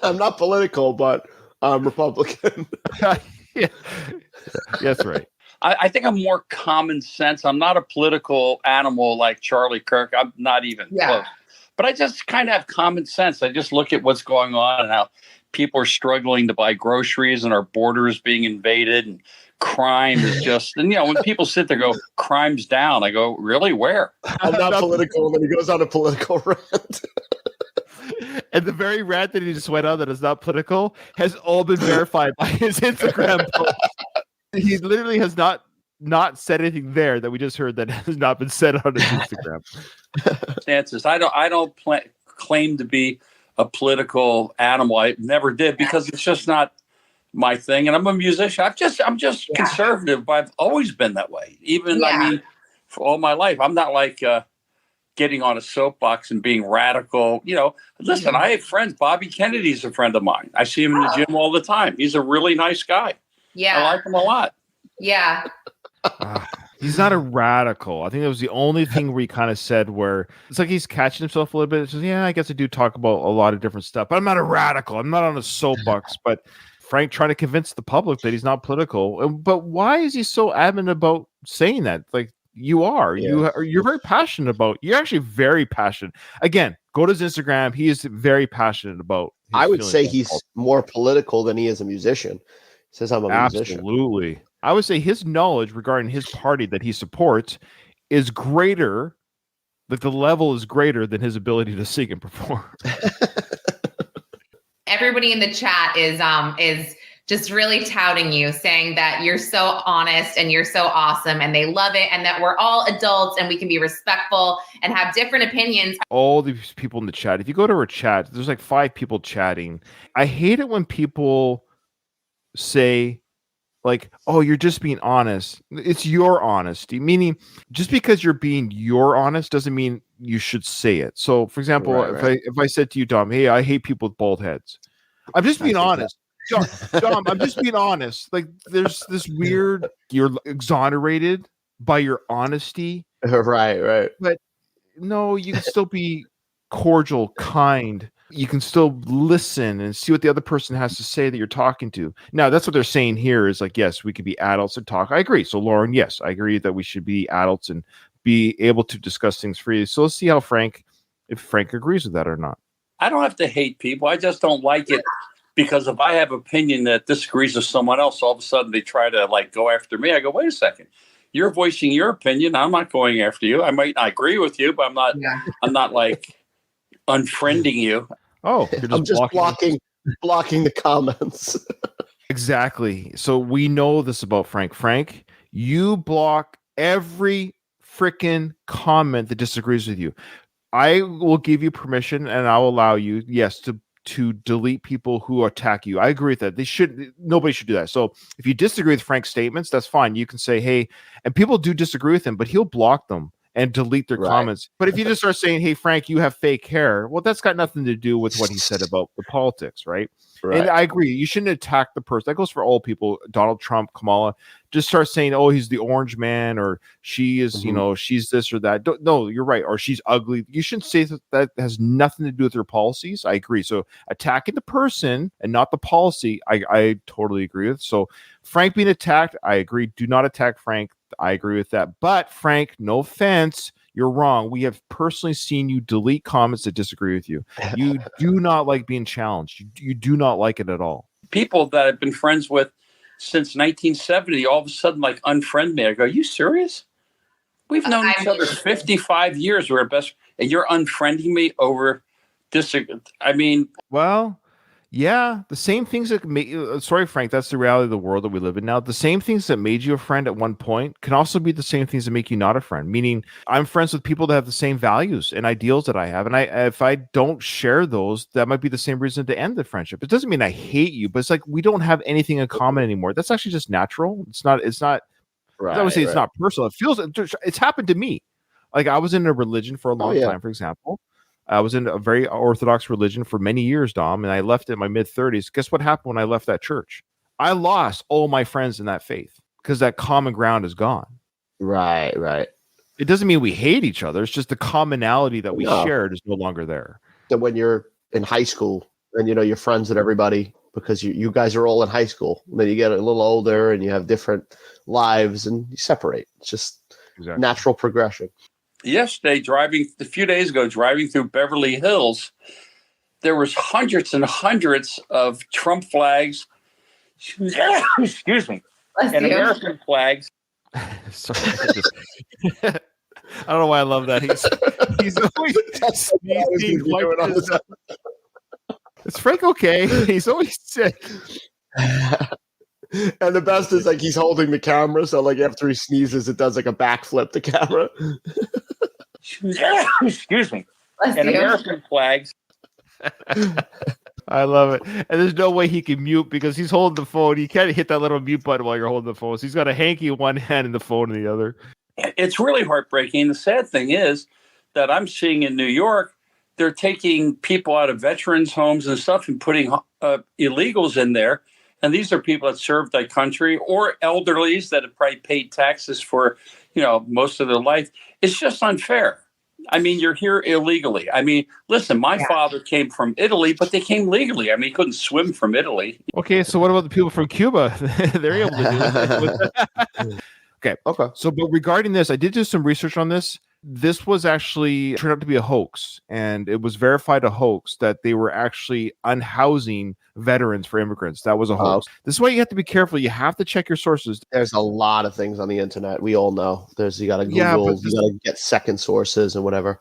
I'm not political, but I'm Republican. Yeah, that's right. I think I'm more common sense. I'm not a political animal like Charlie Kirk. I'm not even close. But I just kind of have common sense. I just look at what's going on and how people are struggling to buy groceries and our borders being invaded and crime is just, and when people sit there and go, crime's down, I go, really? Where? I'm not political. And then he goes on a political rant. And the very rant that he just went on that is not political has all been verified by his Instagram post. He literally has not said anything there that we just heard that has not been said on his Instagram. Stances. I don't claim to be a political animal. I never did because it's just not my thing. And I'm a musician. I'm just conservative, but I've always been that way. I mean, for all my life, I'm not like getting on a soapbox and being radical. Listen, I have friends. Bobby Kennedy's a friend of mine. I see him in the gym all the time. He's a really nice guy. Yeah. I like him a lot. Yeah. He's not a radical. I think that was the only thing where he kind of said where it's like he's catching himself a little bit. It's just, I guess I do talk about a lot of different stuff, but I'm not a radical. I'm not on a soapbox. But Frank trying to convince the public that he's not political. But why is he so adamant about saying that? Like, you are. Yeah. You're very passionate about. You're actually very passionate. Again, go to his Instagram. He is very passionate about. I would say he's more political than he is a musician. He says I'm a musician. Absolutely. I would say his knowledge regarding his party that he supports is greater. Like, the level is greater than his ability to sing and perform. Everybody in the chat is just really touting you, saying that you're so honest and you're so awesome and they love it, and that we're all adults and we can be respectful and have different opinions. All these people in the chat, if you go to her chat, there's like 5 people chatting. I hate it when people say, like, oh, you're just being honest. It's your honesty, meaning just because you're being your honest doesn't mean you should say it. So, for example, if I said to you, Dom, hey, I hate people with bald heads, I'm just being honest. Dom, I'm just being honest. Like, there's this weird, you're exonerated by your honesty. Right. But no, you can still be cordial, kind. you can still listen and see what the other person has to say that you're talking to. Now, that's what they're saying here is like, yes, we could be adults and talk. I agree. So, Lauren, yes, I agree that we should be adults and be able to discuss things freely. So let's see if Frank agrees with that or not. I don't have to hate people. I just don't like it because if I have opinion that disagrees with someone else, all of a sudden they try to like go after me. I go, wait a second. You're voicing your opinion. I'm not going after you. I might not agree with you, but I'm not like unfriending you. Oh, I'm just blocking the comments. Exactly. So we know this about Frank. Frank, you block every freaking comment that disagrees with you. I will give you permission and I'll allow you, yes, to delete people who attack you. I agree with that. Nobody should do that. So if you disagree with Frank's statements, that's fine. You can say, hey, and people do disagree with him, but he'll block them and delete their comments. But if you just start saying, hey, Frank, you have fake hair, well, that's got nothing to do with what he said about the politics, right? And I agree. You shouldn't attack the person. That goes for all people. Donald Trump, Kamala, just start saying, oh, he's the orange man, or she is, she's this or that. No, you're right. Or she's ugly. You shouldn't say that has nothing to do with their policies. I agree. So attacking the person and not the policy, I totally agree with. So Frank being attacked, I agree. Do not attack Frank. I agree with that. But Frank, no offense, you're wrong. We have personally seen you delete comments that disagree with you. You do not like being challenged. You do not like it at all. People that I've been friends with since 1970, all of a sudden like unfriend me. I go, are you serious? We've known each other 55 years. We're best, and you're unfriending me over this. I mean, well, yeah, the same things that made sorry, Frank, that's the reality of the world that we live in now. The same things that made you a friend at one point can also be the same things that make you not a friend. Meaning, I'm friends with people that have the same values and ideals that I have, and if I don't share those, that might be the same reason to end the friendship. It doesn't mean I hate you, but it's like we don't have anything in common anymore. That's actually just natural. It's not. Right, I would say it's not personal. It's happened to me. Like I was in a religion for a long time, for example. I was in a very orthodox religion for many years, Dom, and I left in my mid-30s. Guess what happened when I left that church? I lost all my friends in that faith because that common ground is gone. Right. It doesn't mean we hate each other. It's just the commonality that we shared is no longer there. So when you're in high school and, you're friends with everybody because you guys are all in high school, and then you get a little older and you have different lives and you separate. It's just natural progression. Yesterday, a few days ago, driving through Beverly Hills, there was hundreds and hundreds of Trump flags, excuse me, and American flags. Sorry, I don't know why I love that. He's always sneezing like this. Is Frank okay? He's always sick. And the best is like he's holding the camera, so like after he sneezes, it does like a backflip the camera. Excuse me. And American flags. I love it. And there's no way he can mute because he's holding the phone. You can't hit that little mute button while you're holding the phone. So he's got a hanky in one hand and the phone in the other. It's really heartbreaking. The sad thing is that I'm seeing in New York, they're taking people out of veterans' homes and stuff and putting illegals in there. And these are people that served their country or elderlies that have probably paid taxes for, most of their life. It's just unfair. I mean, you're here illegally. I mean, listen, my father came from Italy, but they came legally. I mean, he couldn't swim from Italy. Okay, so what about the people from Cuba? They're able to do it. Okay. So, but regarding this, I did do some research on this. This was actually turned out to be a hoax, and it was verified a hoax that they were actually unhousing veterans for immigrants. That was a hoax. This is why you have to be careful. You have to check your sources. There's a lot of things on the internet. We all know. You got to Google, you got to get second sources and whatever.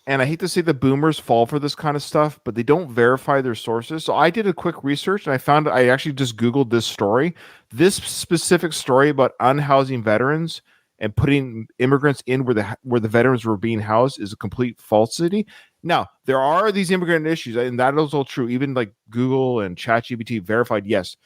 And I hate to say the boomers fall for this kind of stuff, but they don't verify their sources. So I did a quick research and I actually just Googled this story. This specific story about unhousing veterans and putting immigrants in where the veterans were being housed is a complete falsity. Now, there are these immigrant issues, and that is all true. Even like Google and ChatGPT verified, yes,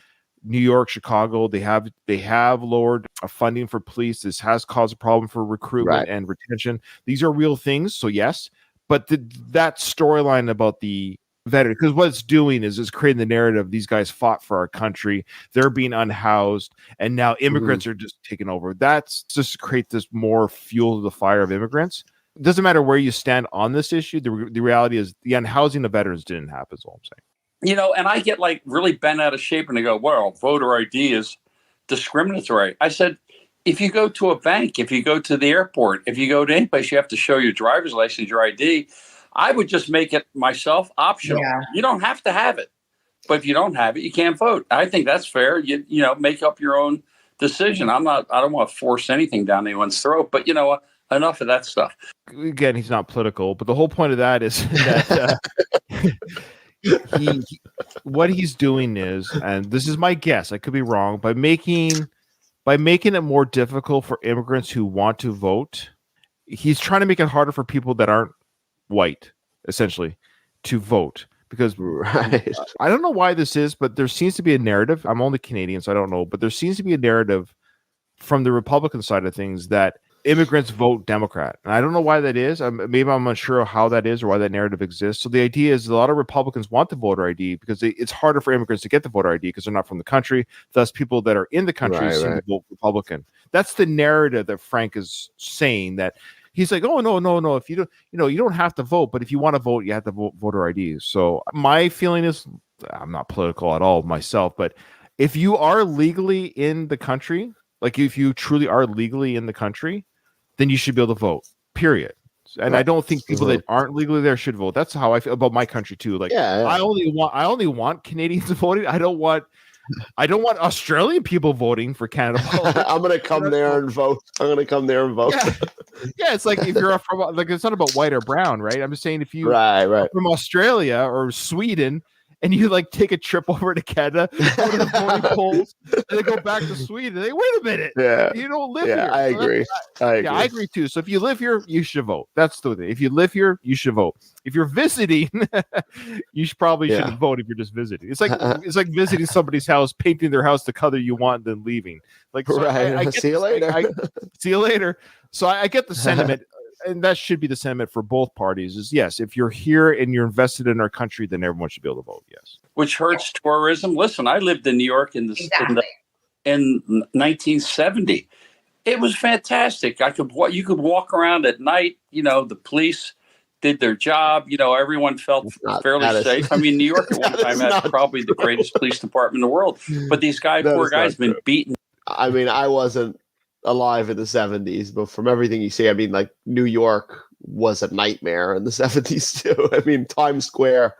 New York, Chicago, they have lowered funding for police. This has caused a problem for recruitment and retention. These are real things, so yes. But that storyline about the veteran, because what it's doing is it's creating the narrative. These guys fought for our country. They're being unhoused, and now immigrants are just taking over. That's just to create this more fuel to the fire of immigrants. it doesn't matter where you stand on this issue. The reality is the unhousing of veterans didn't happen. Is all I'm saying. And I get like really bent out of shape and they go, well, voter ID is discriminatory. I said, if you go to a bank, if you go to the airport, if you go to any place, you have to show your driver's license, your ID. I would just make it myself optional. Yeah. You don't have to have it, but if you don't have it, you can't vote. I think that's fair. You make up your own decision. I don't want to force anything down anyone's throat, but you know what? Enough of that stuff. Again, he's not political, but the whole point of that is that what he's doing is, and this is my guess, I could be wrong, by making it more difficult for immigrants who want to vote, he's trying to make it harder for people that aren't white, essentially, to vote. Because Right. I don't know why this is, but there seems to be a narrative. I'm only Canadian, so I don't know, but there seems to be a narrative from the Republican side of things that immigrants vote Democrat. And I don't know why that is. Maybe I'm unsure of how that is or why that narrative exists. So the idea is a lot of Republicans want the voter ID because it's harder for immigrants to get the voter ID because they're not from the country. Thus, people that are in the country seem to vote Republican. That's the narrative that Frank is saying, that he's like, oh, no. If you don't, you don't have to vote, but if you want to vote, you have to vote voter ID. So my feeling is, I'm not political at all myself, but if you are legally in the country, like if you truly are legally in the country, then you should be able to vote, period. And I don't think people that aren't legally there should vote. That's how I feel about my country too. Like, I only want Canadians voting. I don't want Australian people voting for Canada politics. I'm gonna come there and vote. Yeah, it's like if you're from, like, it's not about white or brown, right? I'm just saying if you right from Australia or Sweden and you like take a trip over to Canada, go to the voting polls, and then go back to Sweden. They wait a minute. Yeah, you don't live here. I agree. I agree too. So if you live here, you should vote. That's the thing. If you live here, you should vote. If you're visiting, you shouldn't vote if you're just visiting. It's like visiting somebody's house, painting their house the color you want, then leaving. Like, so I see you later. See you later. So I get the sentiment. And that should be the sentiment for both parties is, yes, if you're here and you're invested in our country, then everyone should be able to vote. Yes. Which hurts tourism. Listen, I lived in New York in 1970. It was fantastic. You could walk around at night. The police did their job. Everyone felt fairly safe. I mean, New York at one time had probably the greatest police department in the world. But these poor guys, been beaten. I mean, I wasn't alive in the 70s, but from everything you say, I mean, like, New York was a nightmare in the 70s too. I mean, Times Square,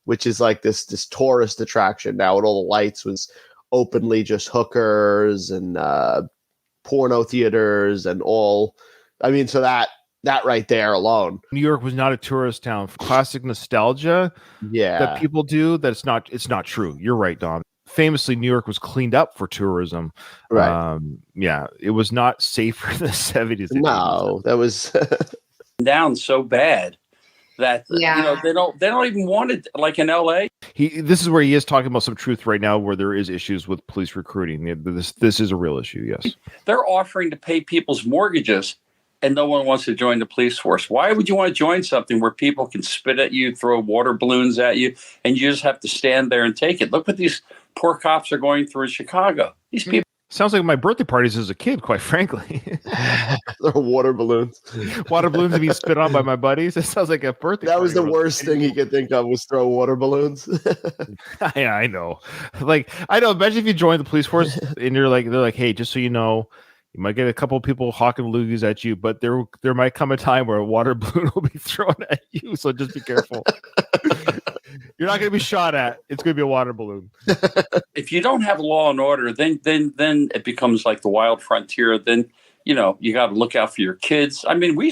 which is like this tourist attraction now with all the lights, was openly just hookers and porno theaters and all. I mean, so that right there alone. New York was not a tourist town. Classic nostalgia that people do, it's not true. You're right, Don. Famously, New York was cleaned up for tourism. Right. It was not safe in the 70s. No, that was down so bad that they don't even want it, like in LA. This is where he is talking about some truth right now, where there is issues with police recruiting. This is a real issue. Yes, they're offering to pay people's mortgages, and no one wants to join the police force. Why would you want to join something where people can spit at you, throw water balloons at you, and you just have to stand there and take it? Look what these poor cops are going through in Chicago. These people. Sounds like my birthday parties as a kid, quite frankly. They're water balloons. Water balloons being spit on by my buddies. It sounds like a birthday That was party. the worst thing he could think of, was throw water balloons. Yeah, I know. Imagine if you joined the police force and they're like, hey, just so you know, you might get a couple of people hawking loogies at you, but there might come a time where a water balloon will be thrown at you. So just be careful. You're not going to be shot at. It's going to be a water balloon. If you don't have law and order, then it becomes like the wild frontier. Then, you got to look out for your kids. I mean, when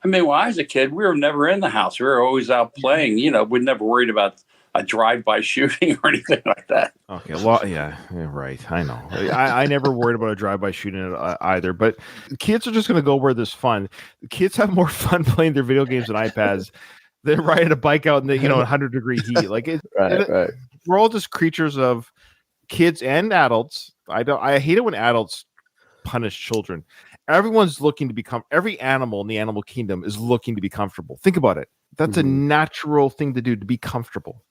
I was a kid, we were never in the house. We were always out playing. We never worried about a drive-by shooting or anything like that. Okay, well, yeah, right. I know. I never worried about a drive-by shooting either. But kids are just going to go where there's fun. Kids have more fun playing their video games and iPads than riding a bike out in the 100-degree heat. Like right. We're all just creatures of kids and adults. I hate it when adults punish children. Everyone's looking to become. Every animal in the animal kingdom is looking to be comfortable. Think about it. That's a natural thing to do, to be comfortable.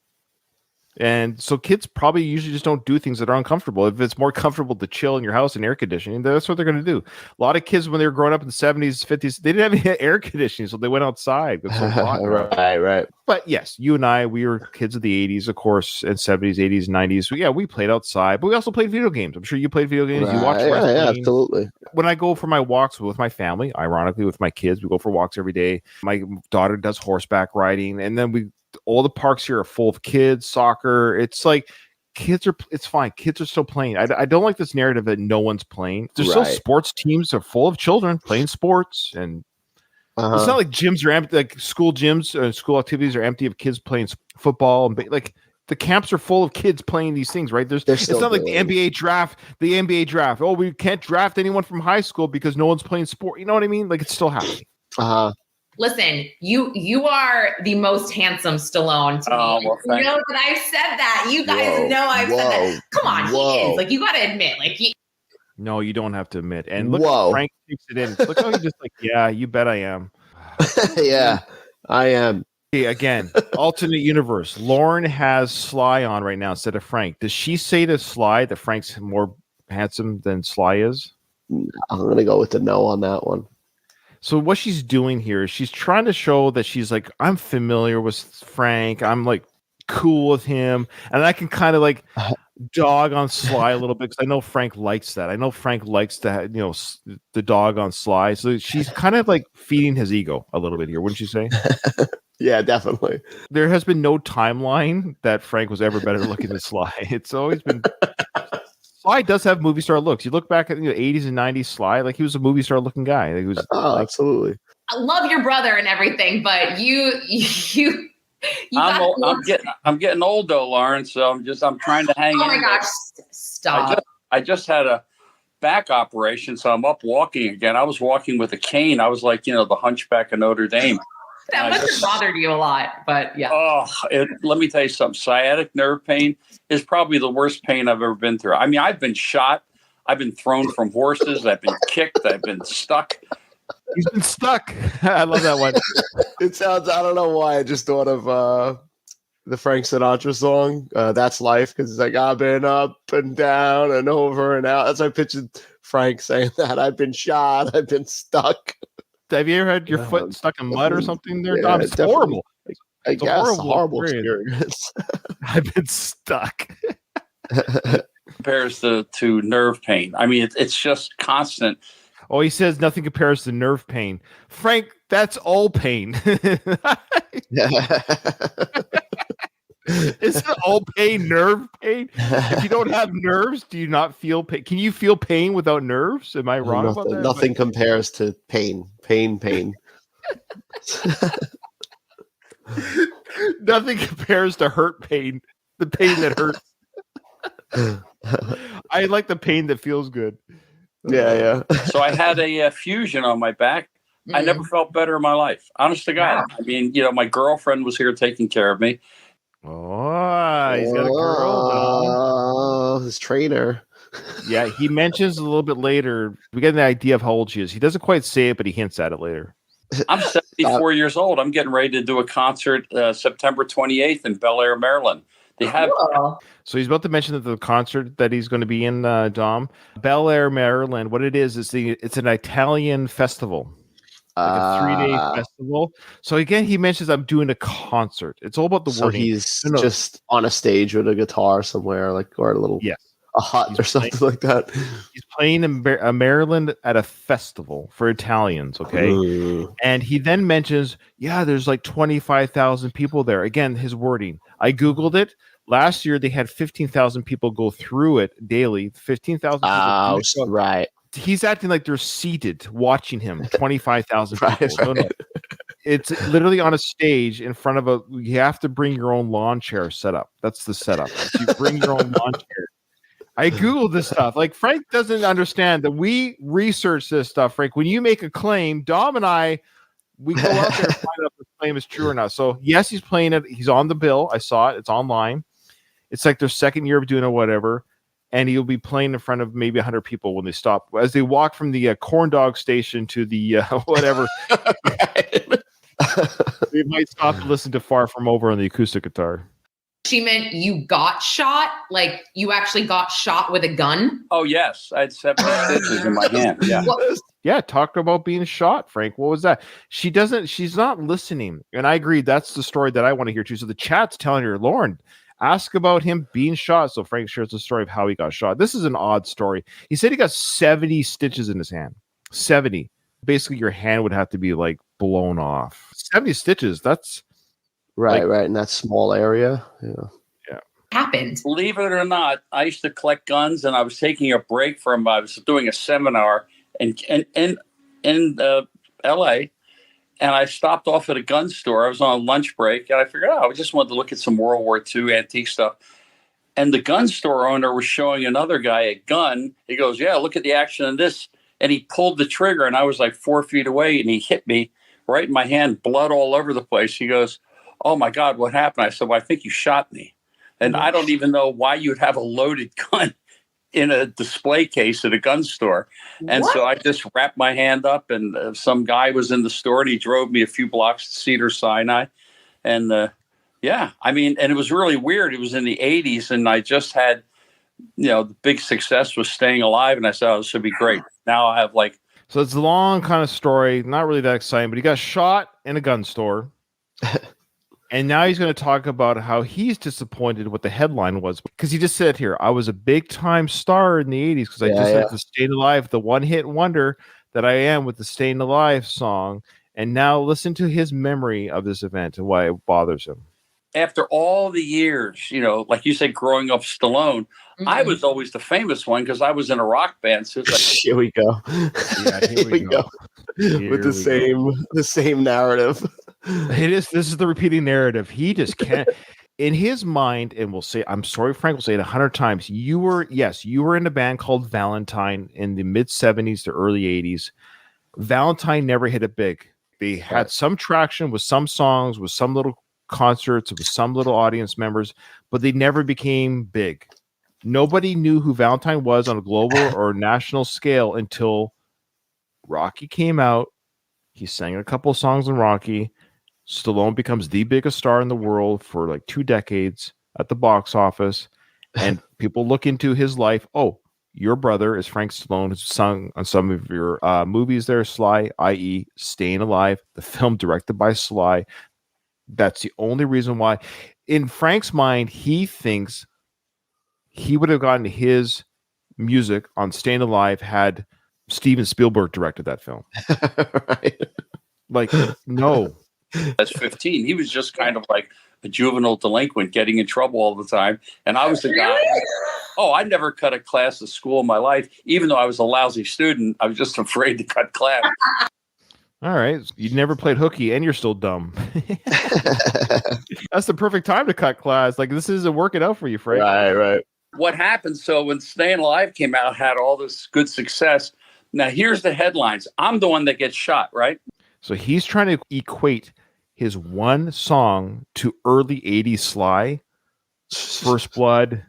And so kids probably usually just don't do things that are uncomfortable. If it's more comfortable to chill in your house in air conditioning, that's what they're going to do. A lot of kids, when they were growing up in the 70s, 50s, they didn't have any air conditioning, so they went outside. It was so hot. Right. But yes, you and I, we were kids of the 80s, of course, and 70s, 80s, 90s. So yeah, we played outside, but we also played video games. I'm sure you played video games. You watched wrestling. Yeah, absolutely. When I go for my walks with my family, ironically with my kids, we go for walks every day. My daughter does horseback riding, and then all the parks here are full of kids, soccer. It's like it's fine. Kids are still playing. I don't like this narrative that no one's playing. There's still sports teams are full of children playing sports, and it's not like gyms are empty, like school gyms, school activities are empty of kids playing football, and like the camps are full of kids playing these things, right? It's not like the NBA draft. The NBA draft. Oh, we can't draft anyone from high school because no one's playing sport. You know what I mean? Like it's still happening. Listen, you are the most handsome Stallone to me. Well, you know that I've said that. You guys know I've said that. Come on, he is. Like, you got to admit, like, No, you don't have to admit. And look, Frank takes it in. Look how he just like, yeah, you bet I am. Yeah, I am. Okay, again, alternate universe. Lauren has Sly on right now instead of Frank. Does she say to Sly that Frank's more handsome than Sly is? I'm going to go with the no on that one. So what she's doing here is she's trying to show that she's like, I'm familiar with Frank. I'm like cool with him. And I can kind of like dog on Sly a little bit because I know Frank likes that. I know Frank likes to, the dog on Sly. So she's kind of like feeding his ego a little bit here, wouldn't you say? Yeah, definitely. There has been no timeline that Frank was ever better looking than Sly. It's always been... Sly does have movie star looks. You look back at the 80s and 90s Sly, like he was a movie star looking guy. Like, he was absolutely. I love your brother and everything, but I'm getting old though, Lauren. So I'm trying to hang in. Oh my gosh, stop. I just had a back operation, so I'm up walking again. I was walking with a cane. I was like, the Hunchback of Notre Dame. That must have bothered you a lot, but yeah. Let me tell you something. Sciatic nerve pain is probably the worst pain I've ever been through. I mean, I've been shot. I've been thrown from horses. I've been kicked. I've been stuck. He's been stuck. I love that one. It sounds, I don't know why, I just thought of the Frank Sinatra song, That's Life, because it's like, I've been up and down and over and out. That's why I pictured Frank saying that. I've been shot. I've been stuck. Have you ever had your foot stuck in mud or something there, yeah, Dom? It's horrible. I guess a horrible experience. I've been stuck. Compares to nerve pain. I mean, it's just constant. Oh, he says nothing compares to nerve pain. Frank, that's all pain. Isn't all pain nerve pain? If you don't have nerves, do you not feel pain? Can you feel pain without nerves? Am I wrong about that? Nothing compares to pain. Pain. Nothing compares to hurt pain. The pain that hurts. I like the pain that feels good. Yeah. So I had a fusion on my back. I never felt better in my life. Honest to God. I mean, my girlfriend was here taking care of me. Oh, he's got a girl. Oh, his trainer. Yeah, he mentions a little bit later. We get an idea of how old she is. He doesn't quite say it, but he hints at it later. I'm 74 years old. I'm getting ready to do a concert September 28th in Bel Air, Maryland. They have. So he's about to mention that the concert that he's going to be in, Dom, Bel Air, Maryland. What it is it's an Italian festival. Like a 3-day festival. So again, he mentions I'm doing a concert. It's all about the wording. He's just on a stage with a guitar somewhere, or a little a hut or something like that. He's playing in Maryland at a festival for Italians. Okay, and he then mentions, there's like 25,000 people there. Again, his wording. I googled it. Last year they had 15,000 people go through it daily. 15,000. Oh, right. He's acting like they're seated watching him. 25,000 people. No. It's literally on a stage in front of you have to bring your own lawn chair set up. That's the setup. So you bring your own lawn chair. I Googled this stuff. Like, Frank doesn't understand that we research this stuff, Frank. When you make a claim, Dom and I, we go out there and find out if the claim is true or not. So yes, he's playing it. He's on the bill. I saw it. It's online. It's like their second year of doing it, whatever. And he'll be playing in front of maybe 100 people when they stop. As they walk from the corn dog station to the whatever. They might stop to listen to Far From Over on the acoustic guitar. She meant you got shot, like you actually got shot with a gun. Oh yes, I had 7 stitches in my hand. Yeah. Yeah, talk about being shot, Frank. What was that? She's not listening. And I agree, that's the story that I want to hear too. So the chat's telling her, Lauren, ask about him being shot. So Frank shares the story of how he got shot. This is an odd story. He said he got 70 stitches in his hand. 70. Basically, your hand would have to be like blown off. 70 stitches. That's Right, like, right. In that small area. Yeah. Happened. Believe it or not, I used to collect guns, and I was taking a break from. I was doing a seminar in L.A. and I stopped off at a gun store. I was on a lunch break, and I figured, I just wanted to look at some World War II antique stuff. And the gun store owner was showing another guy a gun. He goes, "Yeah, look at the action in this." And he pulled the trigger, and I was like 4 feet away, and he hit me right in my hand, blood all over the place. He goes, "Oh my God, what happened?" I said, "Well, I think you shot me." And I don't even know why you'd have a loaded gun in a display case at a gun store. And so I just wrapped my hand up, and some guy was in the store, and he drove me a few blocks to Cedars-Sinai. And I mean, and it was really weird. It was in the 80s, and I just had, the big success was Staying Alive. And I said, this should be great. Now I have so it's a long kind of story, not really that exciting, but he got shot in a gun store. And now he's going to talk about how he's disappointed what the headline was, because he just said here, I was a big time star in the 80s because I just had the Staying Alive, the one hit wonder that I am with the Staying Alive song. And now listen to his memory of this event and why it bothers him. After all the years, like you said, growing up Stallone, I was always the famous one because I was in a rock band. So Here we go. Yeah, here we go. With the same narrative. This is the repeating narrative. He just can't, in his mind, and we'll say, I'm sorry, Frank, we'll say it 100 times. You were in a band called Valentine in the mid 70s to early 80s. Valentine never hit it big. They had some traction with some songs, with some little concerts, with some little audience members, but they never became big. Nobody knew who Valentine was on a global or national scale until Rocky came out. He sang a couple of songs in Rocky. Stallone becomes the biggest star in the world for like 2 decades at the box office. And people look into his life. Oh, your brother is Frank Stallone, who's sung on some of your movies there, Sly, i.e. Staying Alive, the film directed by Sly. That's the only reason why. In Frank's mind, he thinks he would have gotten his music on Staying Alive had Steven Spielberg directed that film. Right. Like, no. That's 15. He was just kind of like a juvenile delinquent getting in trouble all the time. And I was the guy. Oh, I never cut a class at school in my life. Even though I was a lousy student, I was just afraid to cut class. All right. You never played hooky and you're still dumb. That's the perfect time to cut class. Like, this isn't working out for you, Frank. Right. What happened? So when Staying Alive came out, had all this good success. Now, here's the headlines. I'm the one that gets shot, right? So he's trying to equate his one song to early 80s Sly, First Blood,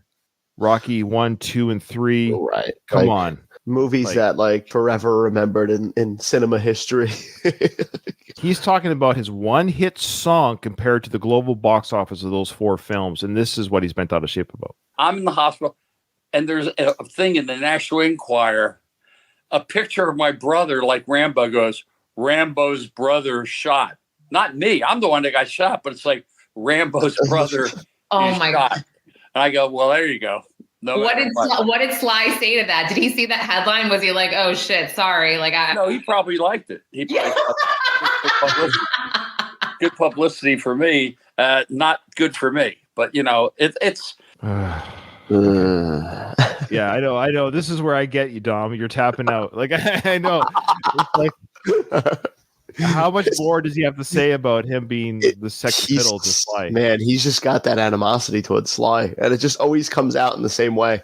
Rocky 1, 2, and 3. Right. Come on. Movies that forever remembered in cinema history. He's talking about his one hit song compared to the global box office of those 4 films. And this is what he's bent out of shape about. I'm in the hospital, and there's a thing in the National Enquirer, a picture of my brother, like Rambo goes, Rambo's brother shot. Not me. I'm the one that got shot, but it's like Rambo's brother my shot. God. And I go, well, there you go. No. What did Sly say to that? Did he see that headline? Was he like, "Oh shit, sorry"? No, he probably liked it. He probably good publicity for me, not good for me. But it's. Yeah, I know. This is where I get you, Dom. You're tapping out. Like, I know. It's like, how much more does he have to say about him being the sex fiddle to Sly? Man, he's just got that animosity towards Sly, and it just always comes out in the same way.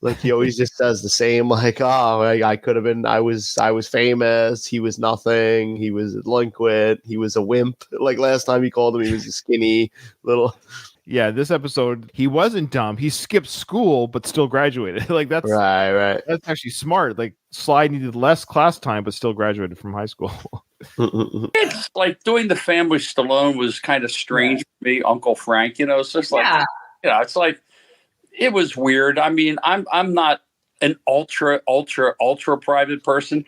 Like, he always just says the same, like, "Oh, I could have been. I was famous. He was nothing. He was a delinquent. He was a wimp." Like last time he called him, he was a skinny little. Yeah, this episode, he wasn't dumb. He skipped school, but still graduated. Like, that's right. That's actually smart. Like, Sly needed less class time, but still graduated from high school. It's like doing the family Stallone was kind of strange for me, Uncle Frank. It's just like It's like, it was weird. I mean, I'm not an ultra private person,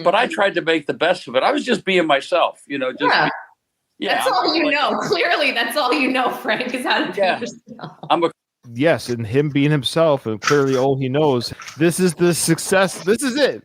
but I tried to make the best of it. I was just being myself, That's all you know. Clearly, that's all you know, Frank, is how to be yourself. Yes, and him being himself, and clearly all he knows. This is the success. This is it.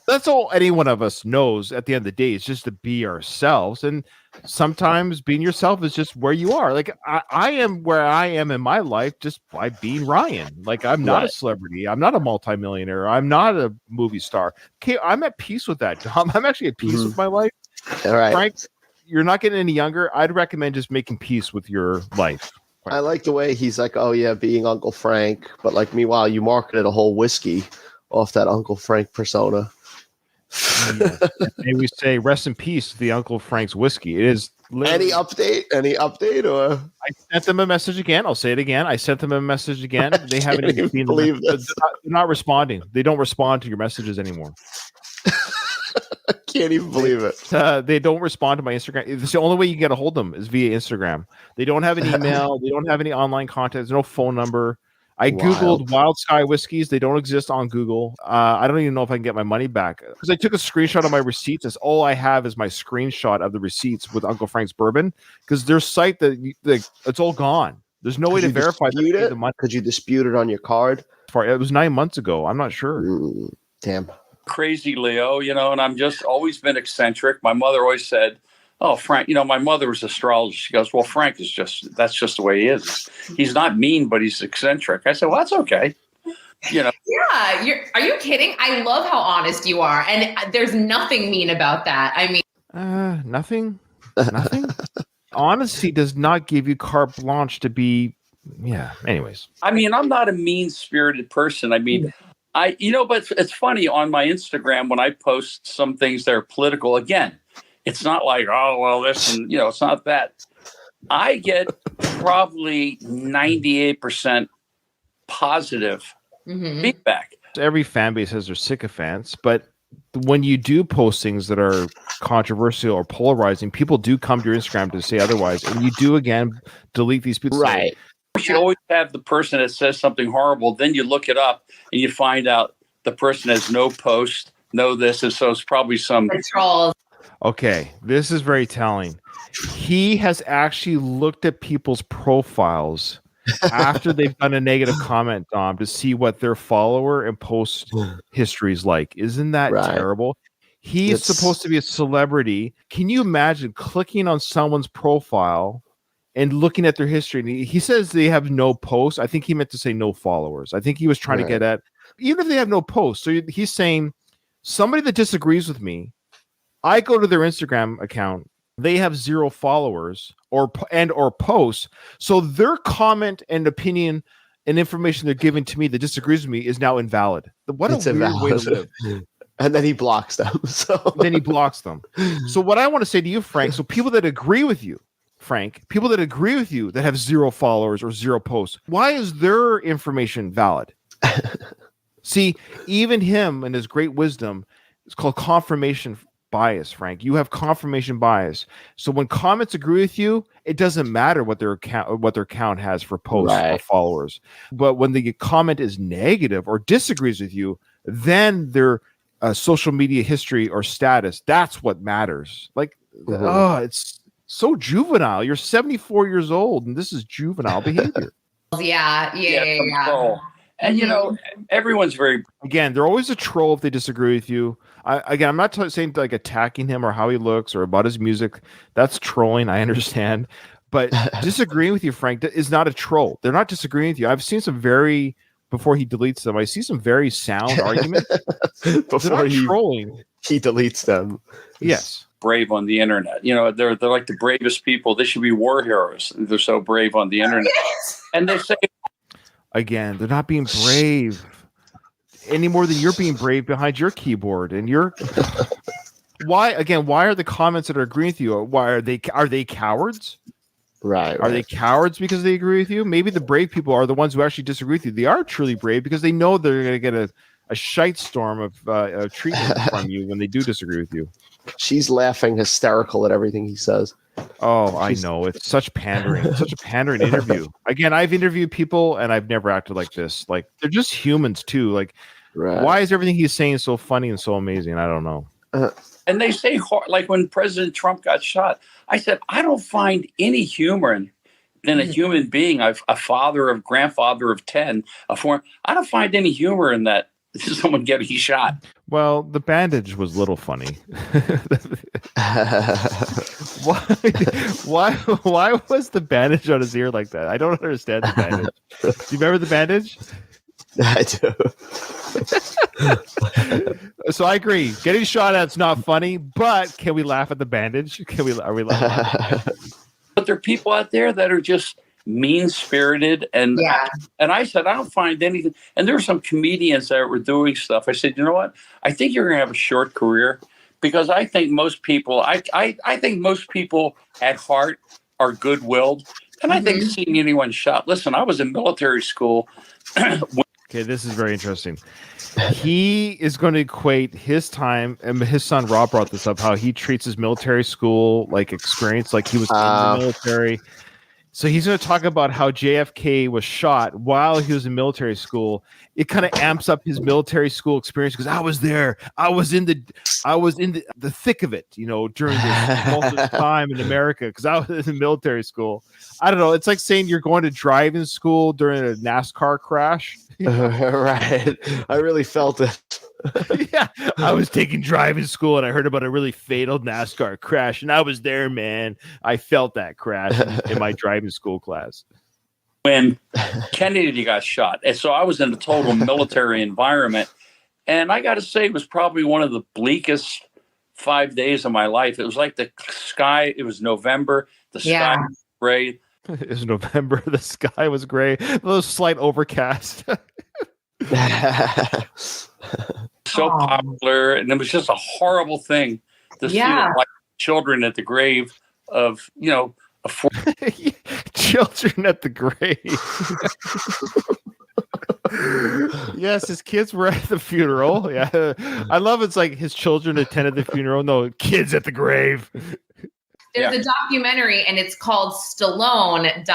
That's all any one of us knows at the end of the day. Is just to be ourselves, and sometimes being yourself is just where you are. Like I am where I am in my life just by being Ryan. Like I'm not a celebrity. I'm not a multimillionaire. I'm not a movie star. Okay, I'm at peace with that, Tom. I'm actually at peace with my life. All right, Frank, you're not getting any younger. I'd recommend just making peace with your life. I like the way he's like, oh yeah, being Uncle Frank, but like meanwhile, you marketed a whole whiskey off that Uncle Frank persona. And we say, rest in peace, the Uncle Frank's whiskey. It is Any update? Or I sent them a message again. I'll say it again. I sent them a message again. They haven't even seen believe this. They're not responding. They don't respond to your messages anymore. I can't even believe it. They don't respond to my Instagram. It's the only way you can get a hold of them is via Instagram. They don't have an email. They don't have any online contact. There's no phone number. I Googled Wild Sky whiskeys. They don't exist on Google. I don't even know if I can get my money back because I took a screenshot of my receipts. That's all I have is my screenshot of the receipts with Uncle Frank's bourbon because their site it's all gone. There's no way to verify the money. Could you dispute it on your card? It was 9 months ago. I'm not sure. Damn. Crazy Leo, and I'm just always been eccentric. My mother always said, oh, Frank, my mother was an astrologer. She goes, well, Frank that's just the way he is. He's not mean, but he's eccentric. I said, well, that's okay. Yeah. Are you kidding? I love how honest you are. And there's nothing mean about that. I mean, nothing. Honesty does not give you carte blanche to be. Yeah. Anyways. I mean, I'm not a mean spirited person. I mean, but it's funny on my Instagram when I post some things that are political. Again, it's not like, oh, well, this and, it's not that. I get probably 98% positive feedback. Every fan base has their sycophants, but when you do post things that are controversial or polarizing, people do come to your Instagram to say otherwise. And you do, again, delete these people. Right. You should always have the person that says something horrible. Then you look it up and you find out the person has no post, no this. And so it's probably some trolls. Okay, this is very telling. He has actually looked at people's profiles after they've done a negative comment, Dom, to see what their follower and post history is like. Isn't that terrible? He's supposed to be a celebrity. Can you imagine clicking on someone's profile and looking at their history? And he says they have no posts. I think he meant to say no followers. I think he was trying to get at, even if they have no posts. So he's saying somebody that disagrees with me, I go to their Instagram account. They have 0 followers or posts. So their comment and opinion and information they're giving to me that disagrees with me is now invalid. What a weird way to live. And then he blocks them. So then he blocks them. So what I want to say to you, Frank, so people that agree with you, Frank, people that agree with you that have 0 followers or 0 posts, why is their information valid? See, even him and his great wisdom, it's called confirmation bias, Frank. You have confirmation bias. So when comments agree with you, it doesn't matter what their account has for posts or followers. But when the comment is negative or disagrees with you, then their social media history or status, that's what matters. Like, it's so juvenile. You're 74 years old and this is juvenile behavior. Yeah. And everyone's very, again, they're always a troll if they disagree with you. I'm not saying like attacking him or how he looks or about his music. That's trolling. I understand. But disagreeing with you, Frank, is not a troll. They're not disagreeing with you. I've seen some before he deletes them, I see some very sound arguments. Before trolling. He deletes them. Yes. Brave on the internet. They're like the bravest people. They should be war heroes. They're so brave on the internet. And they say, again, they're not being brave any more than you're being brave behind your keyboard. And why are the comments that are agreeing with you? Why are they cowards? Right. Are they cowards because they agree with you? Maybe the brave people are the ones who actually disagree with you. They are truly brave because they know they're going to get shite storm of treatment from you when they do disagree with you. She's laughing hysterical at everything he says. Oh, I know. It's such pandering. It's such a pandering interview. Again, I've interviewed people and I've never acted like this. Like, they're just humans too. Like, why is everything he's saying so funny and so amazing? I don't know. And they say, like when President Trump got shot, I said, I don't find any humor in a human being, a father, a grandfather of 10, I don't find any humor in that. Someone getting shot. Well, the bandage was a little funny. Why was the bandage on his ear like that? I don't understand the bandage. Do you remember the bandage? I do. So I agree. Getting shot at's not funny, but can we laugh at the bandage? Are we laughing? But there are people out there that are just mean-spirited, and I said, I don't find anything. And there were some comedians that were doing stuff. I said, you know what? I think you're going to have a short career, because I think most people, I think most people at heart are good-willed, and I think seeing anyone shot. Listen, I was in military school. Okay, this is very interesting. He is going to equate his time, and his son Rob brought this up, how he treats his military school like experience, like he was in the military. So he's going to talk about how JFK was shot while he was in military school. It kind of amps up his military school experience, because I was there. I was in the thick of it, during this tumultuous time in America, because I was in military school. I don't know. It's like saying you're going to driving school during a NASCAR crash. Right. I really felt it. Yeah, I was taking driving school and I heard about a really fatal NASCAR crash, and I was there, man. I felt that crash in my driving school class when Kennedy got shot. And so I was in a total military environment, and I got to say, it was probably one of the bleakest 5 days of my life. It was like the sky. It was November. The sky was gray. It was November. The sky was gray. A little slight overcast. So popular, and it was just a horrible thing to see like children at the grave of children at the grave. Yes, his kids were at the funeral. Yeah, I love it's like his children attended the funeral. No, kids at the grave. There's a documentary, and it's called Stallone ...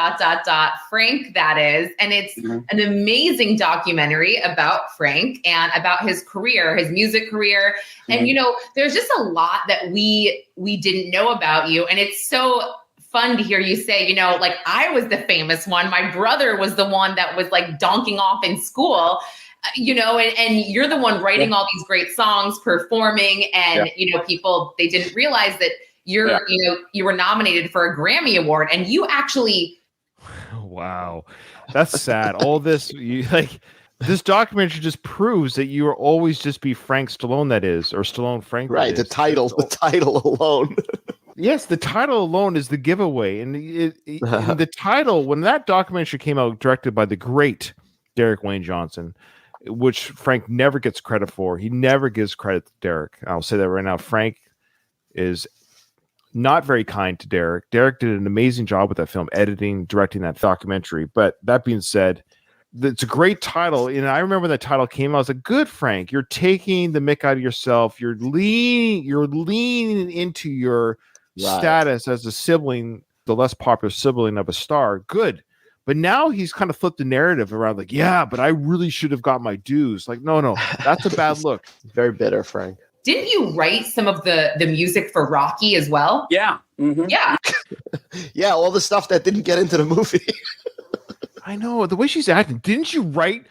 Frank, that is. And it's an amazing documentary about Frank and about his career, his music career. And, there's just a lot that we didn't know about you. And it's so fun to hear you say, like, I was the famous one. My brother was the one that was like donking off in school. And you're the one writing all these great songs, performing, and, people, they didn't realize that you were nominated for a Grammy Award, and you actually. Wow, that's sad. All this, this documentary just proves that you will always just be Frank Stallone. That is, or Stallone Frank. Right. The title alone. Yes, the title alone is the giveaway, and the title, when that documentary came out, directed by the great Derek Wayne Johnson, which Frank never gets credit for. He never gives credit to Derek. I'll say that right now. Frank is not very kind to Derek. Derek did an amazing job with that film, editing, directing that documentary. But that being said, it's a great title. And I remember when the title came out, I was like, good, Frank, you're taking the mick out of yourself. You're leaning into your status as a sibling, the less popular sibling of a star. Good. But now he's kind of flipped the narrative around, like, yeah, but I really should have got my dues. Like, no, that's a bad look. Very bitter, Frank. Didn't you write some of the music for Rocky as well? Yeah. Mm-hmm. Yeah. Yeah, all the stuff that didn't get into the movie. I know, the way she's acting. Didn't you write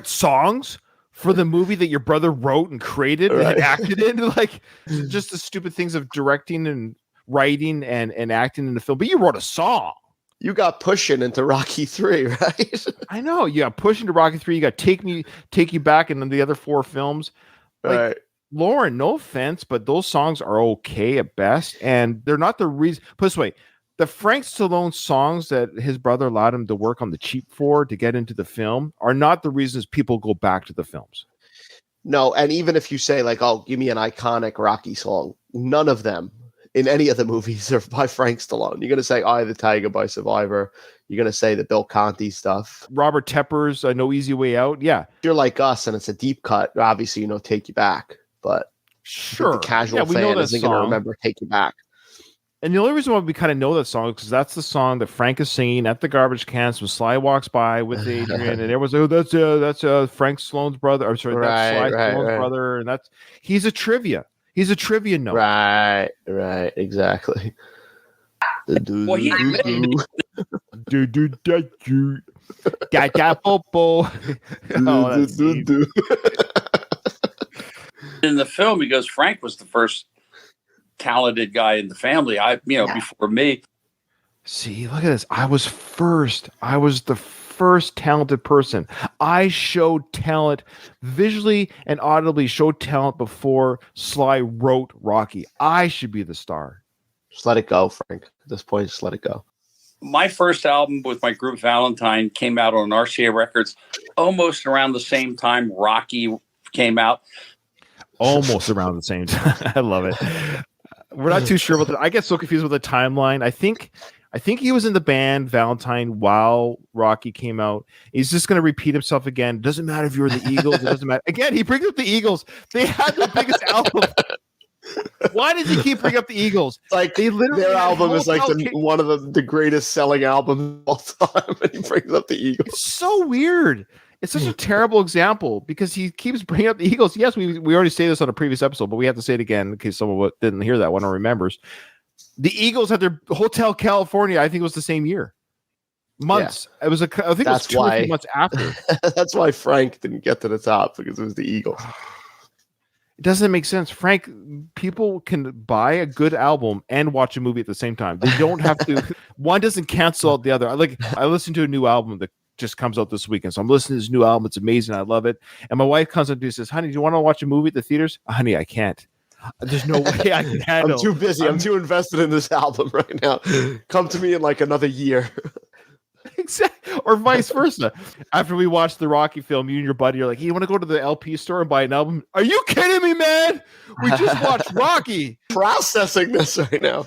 songs for the movie that your brother wrote and created and acted in? Like, just the stupid things of directing and writing and acting in the film. But you wrote a song. You got pushing into Rocky 3, right? I know. You got pushing to Rocky 3. You got Take You Back, and then the other 4 films. Like, right. Lauren, no offense, but those songs are okay at best, and they're not the reason. Put this way, the Frank Stallone songs that his brother allowed him to work on the cheap for to get into the film are not the reasons people go back to the films. No, and even if you say, like, oh, give me an iconic Rocky song, none of them in any of the movies are by Frank Stallone. You're going to say Eye of the Tiger by Survivor. You're going to say the Bill Conti stuff. Robert Tepper's No Easy Way Out. Yeah. If you're like us and it's a deep cut, obviously, Take You Back. But Sure. the casual we know fan that isn't going to song. remember Take You Back. And the only reason why we kind of know that song is because that's the song that Frank is singing at the garbage cans when Sly walks by with Adrian, and everyone's like, "Oh, that's Frank Stallone's brother." Or sorry, that's Sly Stallone's brother, and he's a trivia note. Right, exactly. Well, he in the film, he goes, Frank was the first talented guy in the family. Before me. See, look at this. I was first. I was the first talented person. I showed talent visually and audibly, showed talent before Sly wrote Rocky. I should be the star. Just let it go, Frank. At this point, just let it go. My first album with my group Valentine came out on RCA Records almost around the same time Rocky came out. Almost around the same time. I love it. We're not too sure about that. I get so confused with the timeline. I think he was in the band Valentine while Rocky came out. He's just going to repeat himself again. Doesn't matter if you're the Eagles. It doesn't matter. Again, he brings up the Eagles. They had the biggest album. Why does he keep bringing up the Eagles? Like they literally their album is like one of the greatest selling albums of all time, and he brings up the Eagles. It's so weird. It's such a terrible example because he keeps bringing up the Eagles. Yes, we already say this on a previous episode, but we have to say it again in case someone didn't hear that one or remembers. The Eagles had their Hotel California. I think it was the same year. Months. Yeah. I think it was 2 or 3 months after. That's why Frank didn't get to the top, because it was the Eagles. It doesn't make sense. Frank, people can buy a good album and watch a movie at the same time. They don't have to. One doesn't cancel out the other. I listened to a new album that just comes out this weekend. So I'm listening to this new album. It's amazing. I love it. And my wife comes up to me and says, "Honey, do you want to watch a movie at the theaters?" "Honey, I can't. There's no way I can handle. I'm too busy. I'm too invested in this album right now. Come to me in like another year." Exactly. Or vice versa. After we watch the Rocky film, you and your buddy are like, "Hey, you want to go to the LP store and buy an album?" "Are you kidding me, man? We just watched Rocky." Processing this right now.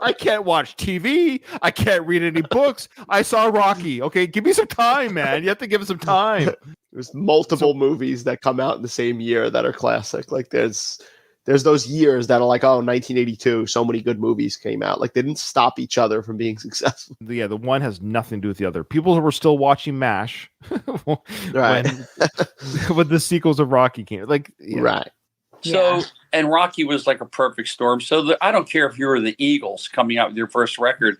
I can't watch TV. I can't read any books. I saw Rocky. Okay, give me some time, man. You have to give it some time. There's multiple movies that come out in the same year that are classic. Like there's those years that are like, 1982, so many good movies came out. Like they didn't stop each other from being successful. Yeah, the one has nothing to do with the other. People were still watching MASH right. when the sequels of Rocky came. Like, yeah. Right. So, and Rocky was like a perfect storm. So I don't care if you were the Eagles coming out with your first record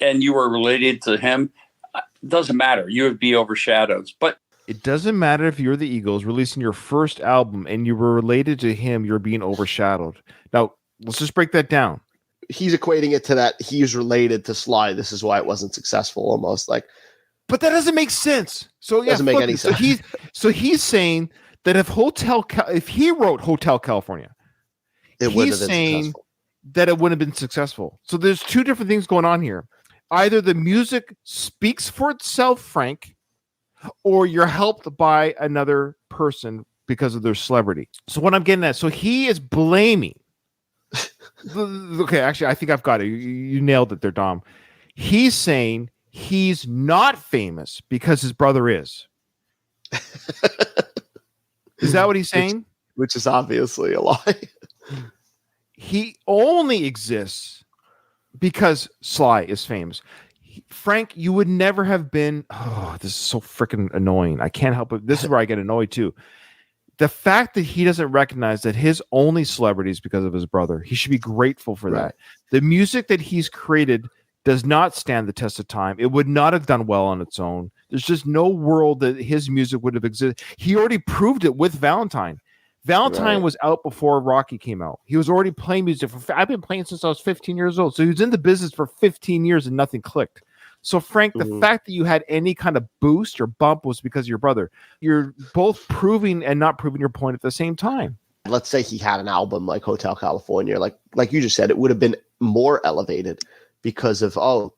and you were related to him. It doesn't matter. You would be overshadowed. But it doesn't matter if you're the Eagles releasing your first album and you were related to him, you're being overshadowed. Now, let's just break that down. He's equating it to that he's related to Sly. This is why it wasn't successful, almost like. But that doesn't make sense. So it doesn't make any sense. So he's saying that if he wrote Hotel California, he's saying that it wouldn't have been successful. So there's two different things going on here. Either the music speaks for itself, Frank, or you're helped by another person because of their celebrity. So what I'm getting at, so he is blaming. Okay, actually, I think I've got it. You nailed it there, Dom. He's saying he's not famous because his brother is. Is that what he's saying? Which is obviously a lie. He only exists because Sly is famous. Frank, you would never have been. Oh, this is so freaking annoying. I can't help it. This is where I get annoyed too. The fact that he doesn't recognize that his only celebrity is because of his brother. He should be grateful for that. The music that he's created does not stand the test of time. It would not have done well on its own. There's just no world that his music would have existed. He already proved it with Valentine. Valentine was out before Rocky came out. He was already playing music. I've been playing since I was 15 years old. So he was in the business for 15 years and nothing clicked. So Frank, the fact that you had any kind of boost or bump was because of your brother. You're both proving and not proving your point at the same time. Let's say he had an album like Hotel California, like you just said, it would have been more elevated because of,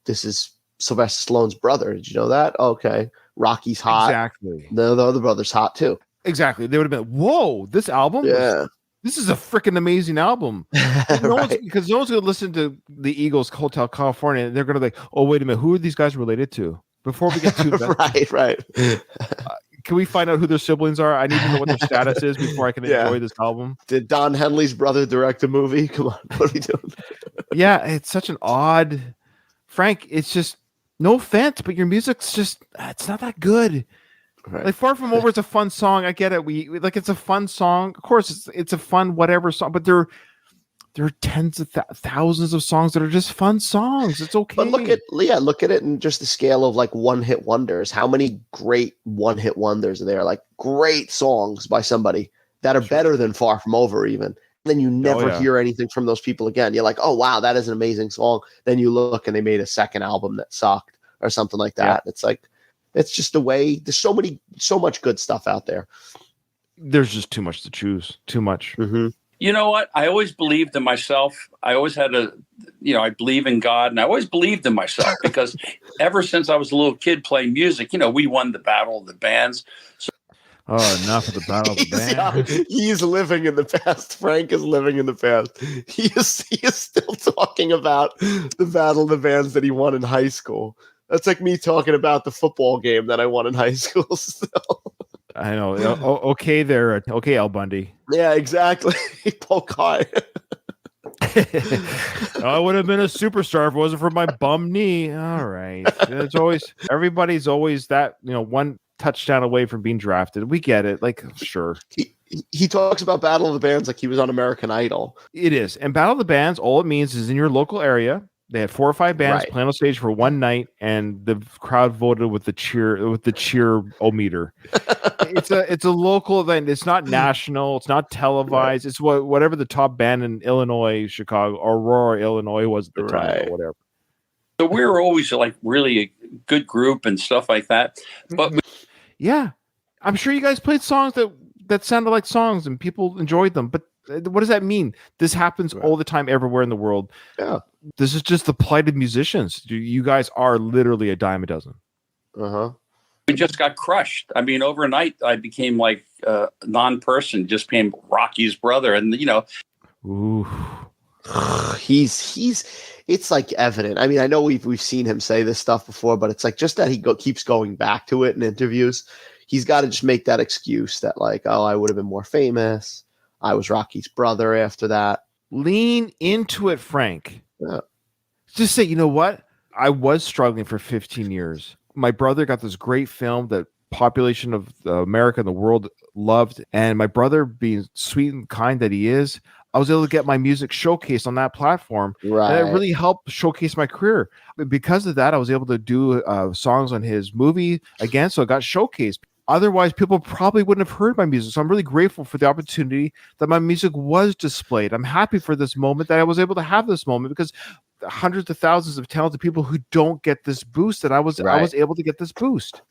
this is Sylvester Stallone's brother. Did you know that? Okay. Rocky's hot. Exactly. The other brother's hot too. Exactly. They would have been, whoa, this album? Yeah. this is a freaking amazing album. Because no one's going to listen to the Eagles' Hotel California. And they're going to be like, oh, wait a minute. Who are these guys related to? Before we get too right. Can we find out who their siblings are? I need to know what their status is before I can enjoy this album. Did Don Henley's brother direct a movie? Come on. What are we doing? Yeah, it's such an odd... Frank, it's just... No offense, but your music's just... It's not that good. Right. Like Far From Over is a fun song. I get it. We like it's a fun song. Of course, it's a fun whatever song. But there are tens of thousands of songs that are just fun songs. It's okay. But look at it in just the scale of like one-hit wonders. How many great one-hit wonders are there? Like great songs by somebody that are better than Far From Over even. And then you never hear anything from those people again. You're like, oh wow, that is an amazing song. Then you look and they made a second album that sucked or something like that. Yeah. It's like. It's just the way there's so much good stuff out there. There's just too much to choose. Too much. Mm-hmm. You know what? I always believed in myself. I always had I believe in God, and I always believed in myself because ever since I was a little kid playing music, we won the Battle of the Bands. So enough of the Battle of the Bands. He's living in the past. Frank is living in the past. He is still talking about the Battle of the Bands that he won in high school. That's like me talking about the football game that I won in high school still. I know. Okay there. Okay, Al Bundy. Yeah, exactly. Poke high. I would have been a superstar if it wasn't for my bum knee. All right. Everybody's always that, one touchdown away from being drafted. We get it. Like, sure. He talks about Battle of the Bands like he was on American Idol. It is. And Battle of the Bands, all it means is in your local area. They had 4 or 5 bands playing on stage for one night, and the crowd voted with the cheer-o-meter. It's a local event. It's not national. It's not televised. It's whatever the top band in Illinois, Chicago, Aurora, Illinois was at the time, or whatever. So we were always like really a good group and stuff like that. But yeah, I'm sure you guys played songs that sounded like songs and people enjoyed them. But what does that mean? This happens all the time everywhere in the world. Yeah. This is just the plight of musicians. You guys are literally a dime a dozen. Uh-huh. We just got crushed. I mean, overnight, I became like a non-person, just became Rocky's brother. And, Ooh. It's like evident. I mean, I know we've seen him say this stuff before, but it's like just that he keeps going back to it in interviews. He's got to just make that excuse that like, oh, I would have been more famous. I was Rocky's brother after that. Lean into it, Frank. Yeah. Just say, you know what? I was struggling for 15 years. My brother got this great film that population of America and the world loved. And my brother, being sweet and kind that he is, I was able to get my music showcased on that platform. Right. And it really helped showcase my career. Because of that, I was able to do songs on his movie again. So it got showcased. Otherwise, people probably wouldn't have heard my music. So I'm really grateful for the opportunity that my music was displayed. I'm happy for this moment that I was able to have this moment because hundreds of thousands of talented people who don't get this boost that I was able to get this boost.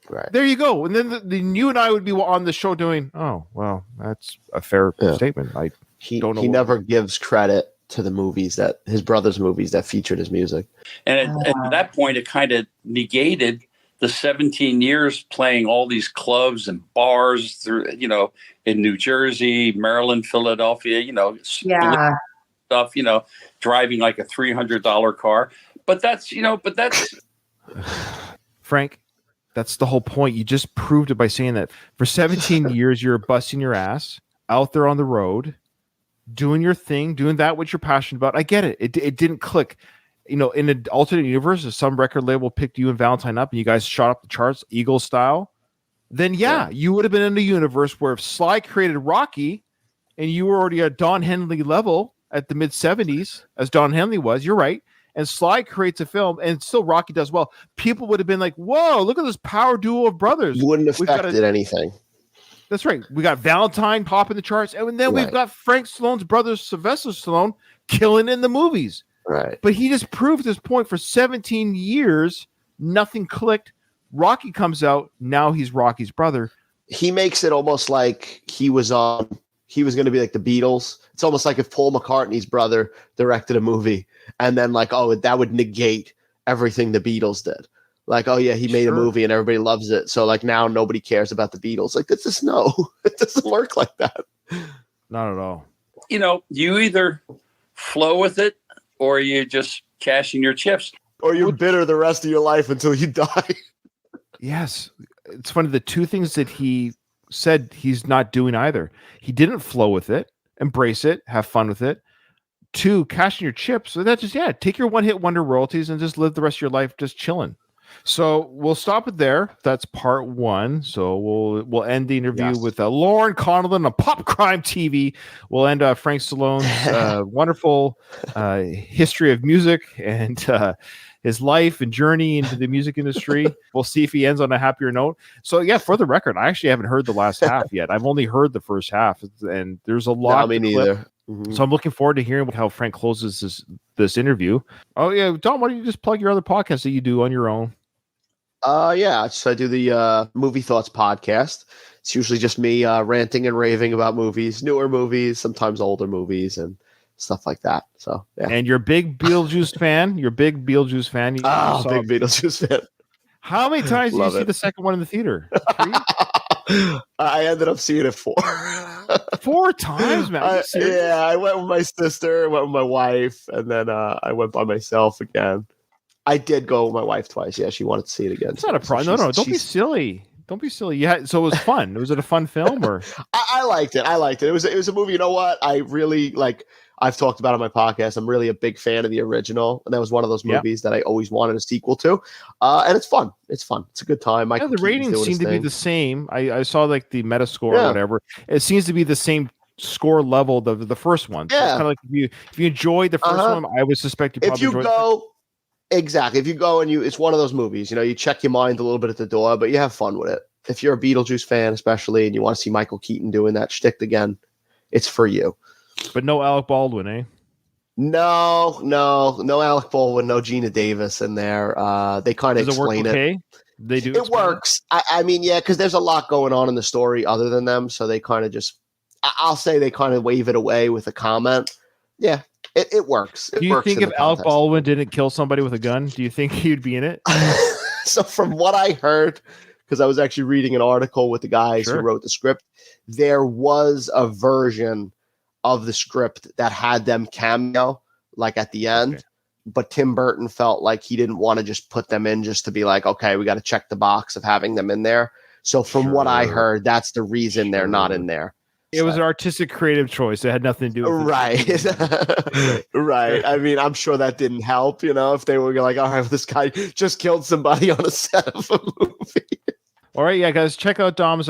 Right. There you go. And then you and I would be on the show doing, oh, well, that's a fair statement. He never gives credit to the movies that his brother's movies that featured his music. And at that point, it kind of negated the 17 years playing all these clubs and bars through, in New Jersey, Maryland, Philadelphia, stuff, driving like a $300 car. But that's Frank, that's the whole point. You just proved it by saying that for 17 years, you're busting your ass out there on the road, doing your thing, doing that what you're passionate about. I get it. It didn't click. In an alternate universe, if some record label picked you and Valentine up and you guys shot up the charts, Eagle style, then you would have been in a universe where if Sly created Rocky and you were already at Don Henley level at the mid 70s, as Don Henley was, you're right, and Sly creates a film and still Rocky does well, people would have been like, whoa, look at this power duo of brothers. Wouldn't have affected anything. That's right. We got Valentine popping the charts, and then we've got Frank Stallone's brother, Sylvester Stallone, killing in the movies. Right. But he just proved his point for 17 years. Nothing clicked. Rocky comes out. Now he's Rocky's brother. He makes it almost like he was going to be like the Beatles. It's almost like if Paul McCartney's brother directed a movie and then like, oh, that would negate everything the Beatles did. Like, oh yeah, he made a movie and everybody loves it. So like now nobody cares about the Beatles. Like, it doesn't work like that. Not at all. You know, you either flow with it or you just cashing your chips. Or you're bitter the rest of your life until you die. Yes. It's funny. The two things that he said he's not doing either. He didn't flow with it, embrace it, have fun with it. Two, cashing your chips. So that's just, take your one-hit wonder royalties and just live the rest of your life just chilling. So we'll stop it there. That's part one. So we'll end the interview with Lauren Connellan on Pop Crime TV. We'll end Frank Stallone's wonderful history of music and his life and journey into the music industry. We'll see if he ends on a happier note. So for the record, I actually haven't heard the last half yet. I've only heard the first half, and there's a lot. No, me neither. Mm-hmm. So I'm looking forward to hearing how Frank closes this interview. Oh yeah, Don, why don't you just plug your other podcasts that you do on your own? So I do the Movie Thoughts podcast. It's usually just me ranting and raving about movies, newer movies, sometimes older movies, and stuff like that. So yeah. And you're a big Beetlejuice fan. You're a big Beetlejuice fan. Big Beetlejuice fan. How many times did you see the second one in the theater? 3? I ended up seeing it 4. 4 times, man. I went with my sister, went with my wife, and then I went by myself again. I did go with my wife twice. Yeah, she wanted to see it again. It's not a problem. No, don't be silly. Don't be silly. Yeah, so it was fun. Was it a fun film or? I liked it. It was a movie. You know what? I really like. I've talked about it on my podcast. I'm really a big fan of the original, and that was one of those movies that I always wanted a sequel to. And it's fun. It's fun. It's a good time. The ratings seem to be the same. I saw like the Metascore or whatever. It seems to be the same score level of the first one. So it's kind of like if you enjoyed the first one, I would suspect you probably enjoyed Exactly. If you go and it's one of those movies, you check your mind a little bit at the door, but you have fun with it. If you're a Beetlejuice fan, especially, and you want to see Michael Keaton doing that shtick again, it's for you. But no Alec Baldwin, eh? No Alec Baldwin, no Gina Davis in there. They kind of explain it. Okay? They do. It works. I mean, because there's a lot going on in the story other than them, so they kind of I'll say they kind of wave it away with a comment. Yeah. It works. Do you think if Alec Baldwin didn't kill somebody with a gun, do you think he'd be in it? So from what I heard, because I was actually reading an article with the guys who wrote the script, there was a version of the script that had them cameo, like at the end. Okay. But Tim Burton felt like he didn't want to just put them in just to be like, okay, we got to check the box of having them in there. So from what I heard, that's the reason they're not in there. It was an artistic, creative choice. It had nothing to do with it. Right. I mean, I'm sure that didn't help, if they were like, all right, this guy just killed somebody on a set of a movie. All right, guys, check out Dom's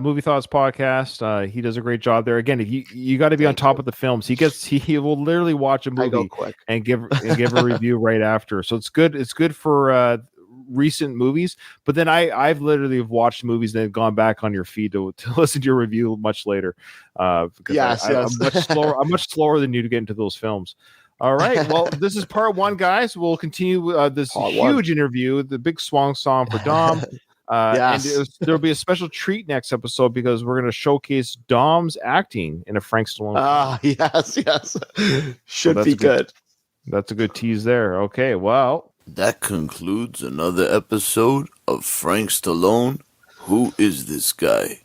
Movie Thoughts podcast. He does a great job there. Again, if you got to be on top of the films. He will literally watch a movie and give a review right after. So it's good. It's good for recent movies, but then I've literally watched movies and then gone back on your feed to listen to your review much later. Because I'm much slower than you to get into those films. All right, well, this is part 1, guys. We'll continue this huge interview, the big swan song for Dom. And there'll be a special treat next episode because we're going to showcase Dom's acting in a Frank Stallone film. Yes. Should be good. That's a good tease there. Okay, well. That concludes another episode of Frank Stallone. Who is this guy?